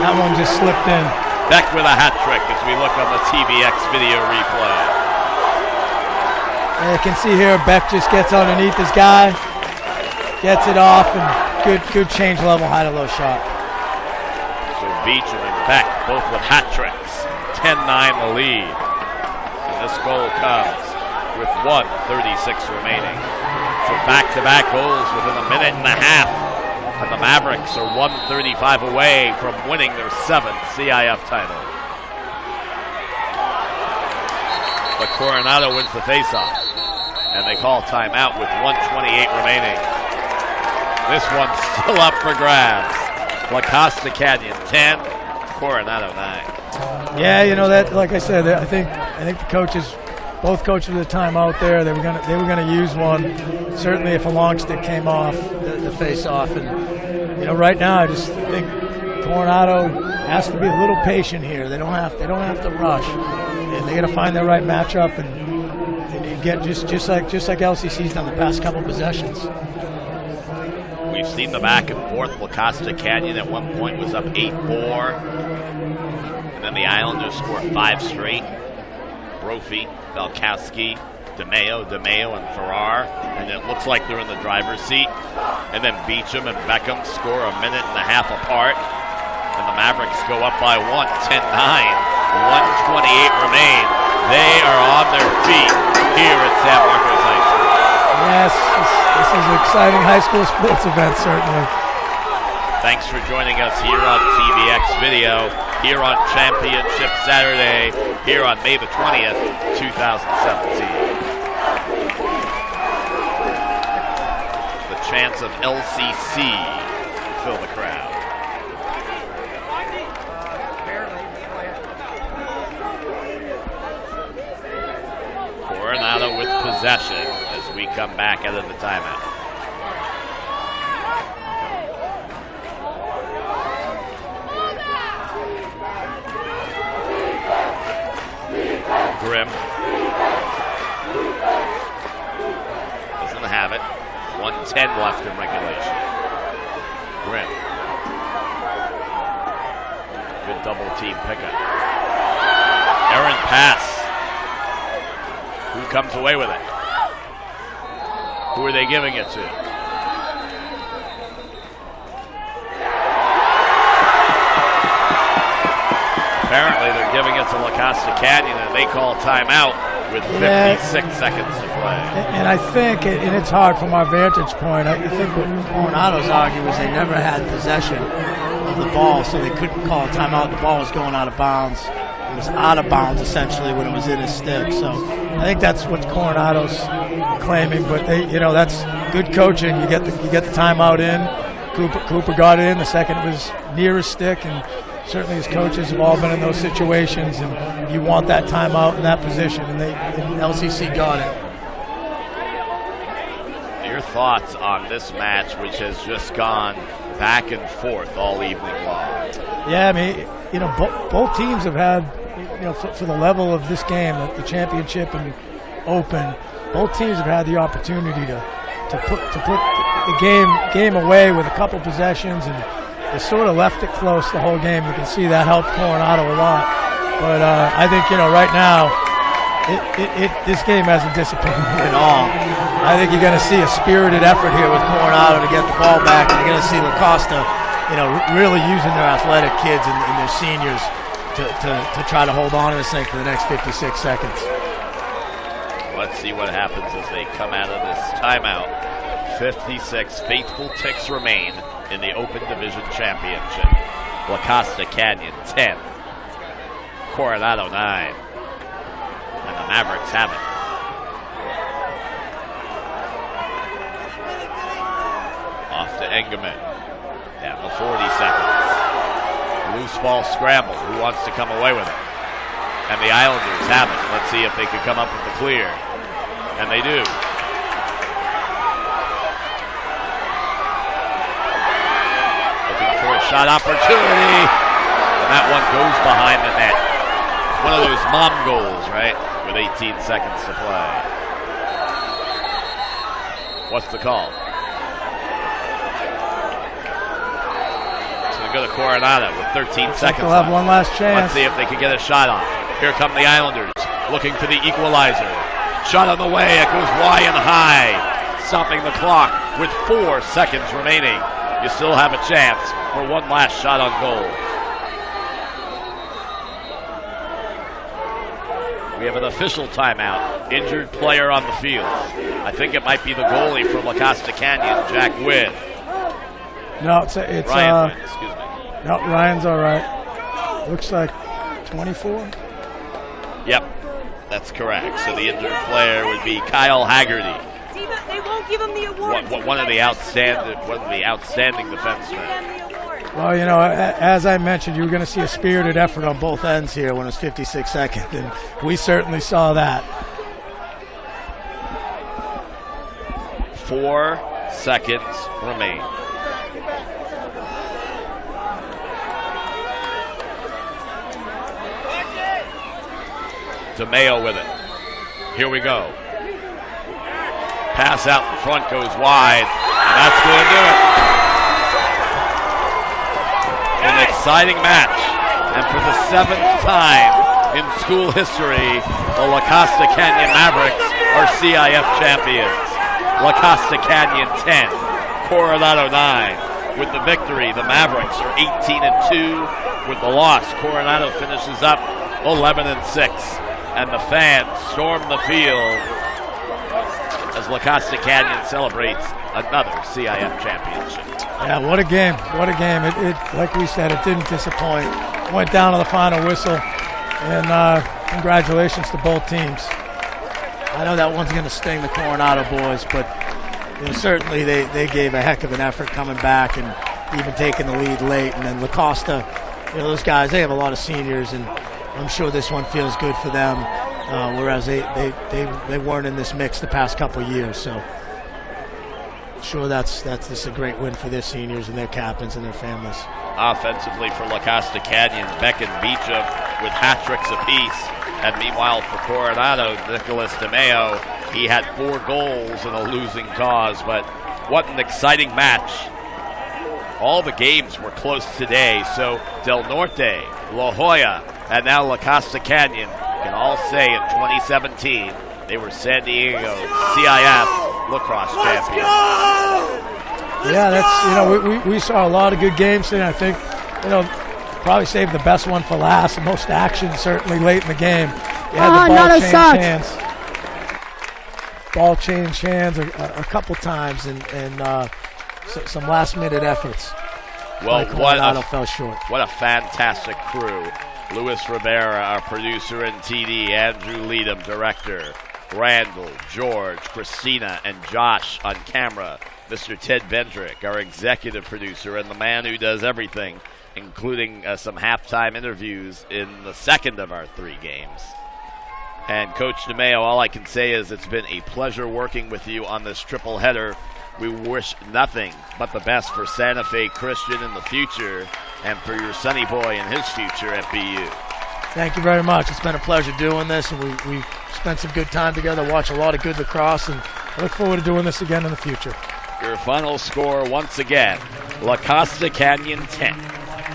That one just slipped in. Beck with a hat trick as we look on the TVX video replay. And you can see here, Beck just gets underneath his guy, gets it off, and good change level high-to-low shot. So Beecham and Beck both with hat tricks. 10-9 the lead. And this goal comes with 1:36 remaining. So back-to-back goals within a minute and a half. And the Mavericks are 135 away from winning their 7th CIF title. But Coronado wins the faceoff. And they call timeout with 1:28 remaining. This one's still up for grabs. La Costa Canyon 10, Coronado 9. Yeah, you know that. Like I said, I think the coaches, both coaches of the timeout there, they were gonna use one. Certainly, if a long stick came off the face off, and you know, right now I just think Coronado has to be a little patient here. They don't have to rush, and they got to find their right matchup and get just like LCC's done the past couple possessions. We've seen the back and forth. La Costa Canyon at one point was up 8-4. And then the Islanders score 5 straight. Brophy, Valkowski, DeMeo, and Farrar. And it looks like they're in the driver's seat. And then Beecham and Beckham score a minute and a half apart. And the Mavericks go up by 1, 10-9. 1:28 remain. They are on their feet here at San Marcos High School. Yes, this is an exciting high school sports event, certainly. Thanks for joining us here on TVX Video, here on Championship Saturday, here on May the 20th, 2017. The chants of LCC fill the crowd. Coronado with possession as we come back out of the timeout. Grimm doesn't have it. 1:10 left in regulation. Grimm. Good double team pickup. Errant pass. Who comes away with it? Who are they giving it to? Apparently they're giving it to La Costa Canyon, and they call timeout with 56 seconds to play. And I think, and it's hard from our vantage point, I think what Coronado's argued was they never had possession of the ball, so they couldn't call a timeout. The ball was going out of bounds. It was out of bounds essentially when it was in his stick. So I think that's what Coronado's claiming. But that's good coaching. You get the timeout in. Cooper got in. The second was near his stick, and certainly his coaches have all been in those situations. And you want that timeout in that position, and LCC got it. Your thoughts on this match, which has just gone back and forth all evening long? Yeah, I mean, both teams have had, for the level of this game, the championship and open, both teams have had the opportunity to put the game away with a couple possessions, and they sort of left it close the whole game. You can see that helped Coronado a lot. But I think, right now, this game hasn't dissipated at all. I think you're going to see a spirited effort here with Coronado to get the ball back, and you're going to see La Costa, really using their athletic kids and their seniors to try to hold on to this thing for the next 56 seconds. Let's see what happens as they come out of this timeout. 56 faithful ticks remain in the Open Division Championship. La Costa Canyon 10, Coronado 9, and the Mavericks have it. Off to Engelman. Down to 40 seconds. loose ball scramble. Who wants to come away with it? And the Islanders have it. Let's see if they can come up with the clear. And they do. Looking for a shot opportunity. And that one goes behind the net. It's one of those mom goals, right? With 18 seconds to play. What's the call? It's going to go to Coronado with 13 seconds They'll have one last chance. Let's see if they can get a shot off. Here come the Islanders, looking for the equalizer. Shot on the way, it goes wide and high, stopping the clock with 4 seconds remaining. You still have a chance for one last shot on goal. We have an official timeout. Injured player on the field. I think it might be the goalie from La Costa Canyon, Jack Wynn. No, it's Ryan Wynn, excuse me. No, Ryan's all right. Looks like 24. Yep, that's correct. So the injured player would be Kyle Haggerty. They won't give him the award. One of the outstanding defensemen. Well, you know, as I mentioned, you were going to see a spirited effort on both ends here when it was 56 seconds, and we certainly saw that. 4 seconds remain. DeMeo with it. Here we go. Pass out in front goes wide, and that's going to do it. An exciting match, and for the 7th time in school history, the La Costa Canyon Mavericks are CIF champions. La Costa Canyon 10, Coronado 9. With the victory, the Mavericks are 18-2. With the loss, Coronado finishes up 11-6. And the fans storm the field as La Costa Canyon celebrates another CIF championship. Yeah, what a game. What a game. It like we said, it didn't disappoint. Went down to the final whistle, and congratulations to both teams. I know that one's going to sting the Coronado boys, but you know, certainly they gave a heck of an effort coming back and even taking the lead late. And then La Costa, you know, those guys, they have a lot of seniors, and I'm sure this one feels good for them, whereas they weren't in this mix the past couple of years. So, sure, that's just a great win for their seniors and their captains and their families. Offensively for La Costa Canyon, Beck and Beecham with hat tricks apiece. And meanwhile for Coronado, Nicholas DeMeo, he had 4 goals in a losing cause. But what an exciting match. All the games were close today. So Del Norte, La Jolla, and now La Costa Canyon can all say in 2017 they were San Diego CIF lacrosse champions. Yeah, that's, you know, we saw a lot of good games today. I think, you know, probably saved the best one for last. The most action certainly late in the game. You had the ball change hands a couple times and some last minute efforts. Well, Coronado fell short. What a fantastic crew. Luis Rivera, our producer and TD, Andrew Leadham, director, Randall, George, Christina, and Josh on camera, Mr. Ted Bendrick, our executive producer, and the man who does everything, including some halftime interviews in the second of our 3 games. And Coach DeMeo, all I can say is it's been a pleasure working with you on this triple header. We wish nothing but the best for Santa Fe Christian in the future and for your sonny boy in his future at BU. Thank you very much. It's been a pleasure doing this, and we spent some good time together, watched a lot of good lacrosse, and I look forward to doing this again in the future. Your final score once again, La Costa Canyon 10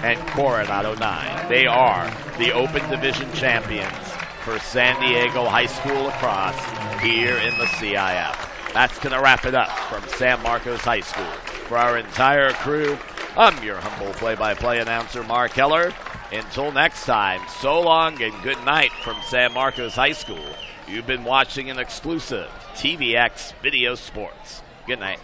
and Coronado 9. They are the Open Division champions for San Diego High School lacrosse here in the CIF. That's going to wrap it up from San Marcos High School. For our entire crew, I'm your humble play-by-play announcer, Mark Heller. Until next time, so long and good night from San Marcos High School. You've been watching an exclusive TVX Video Sports. Good night.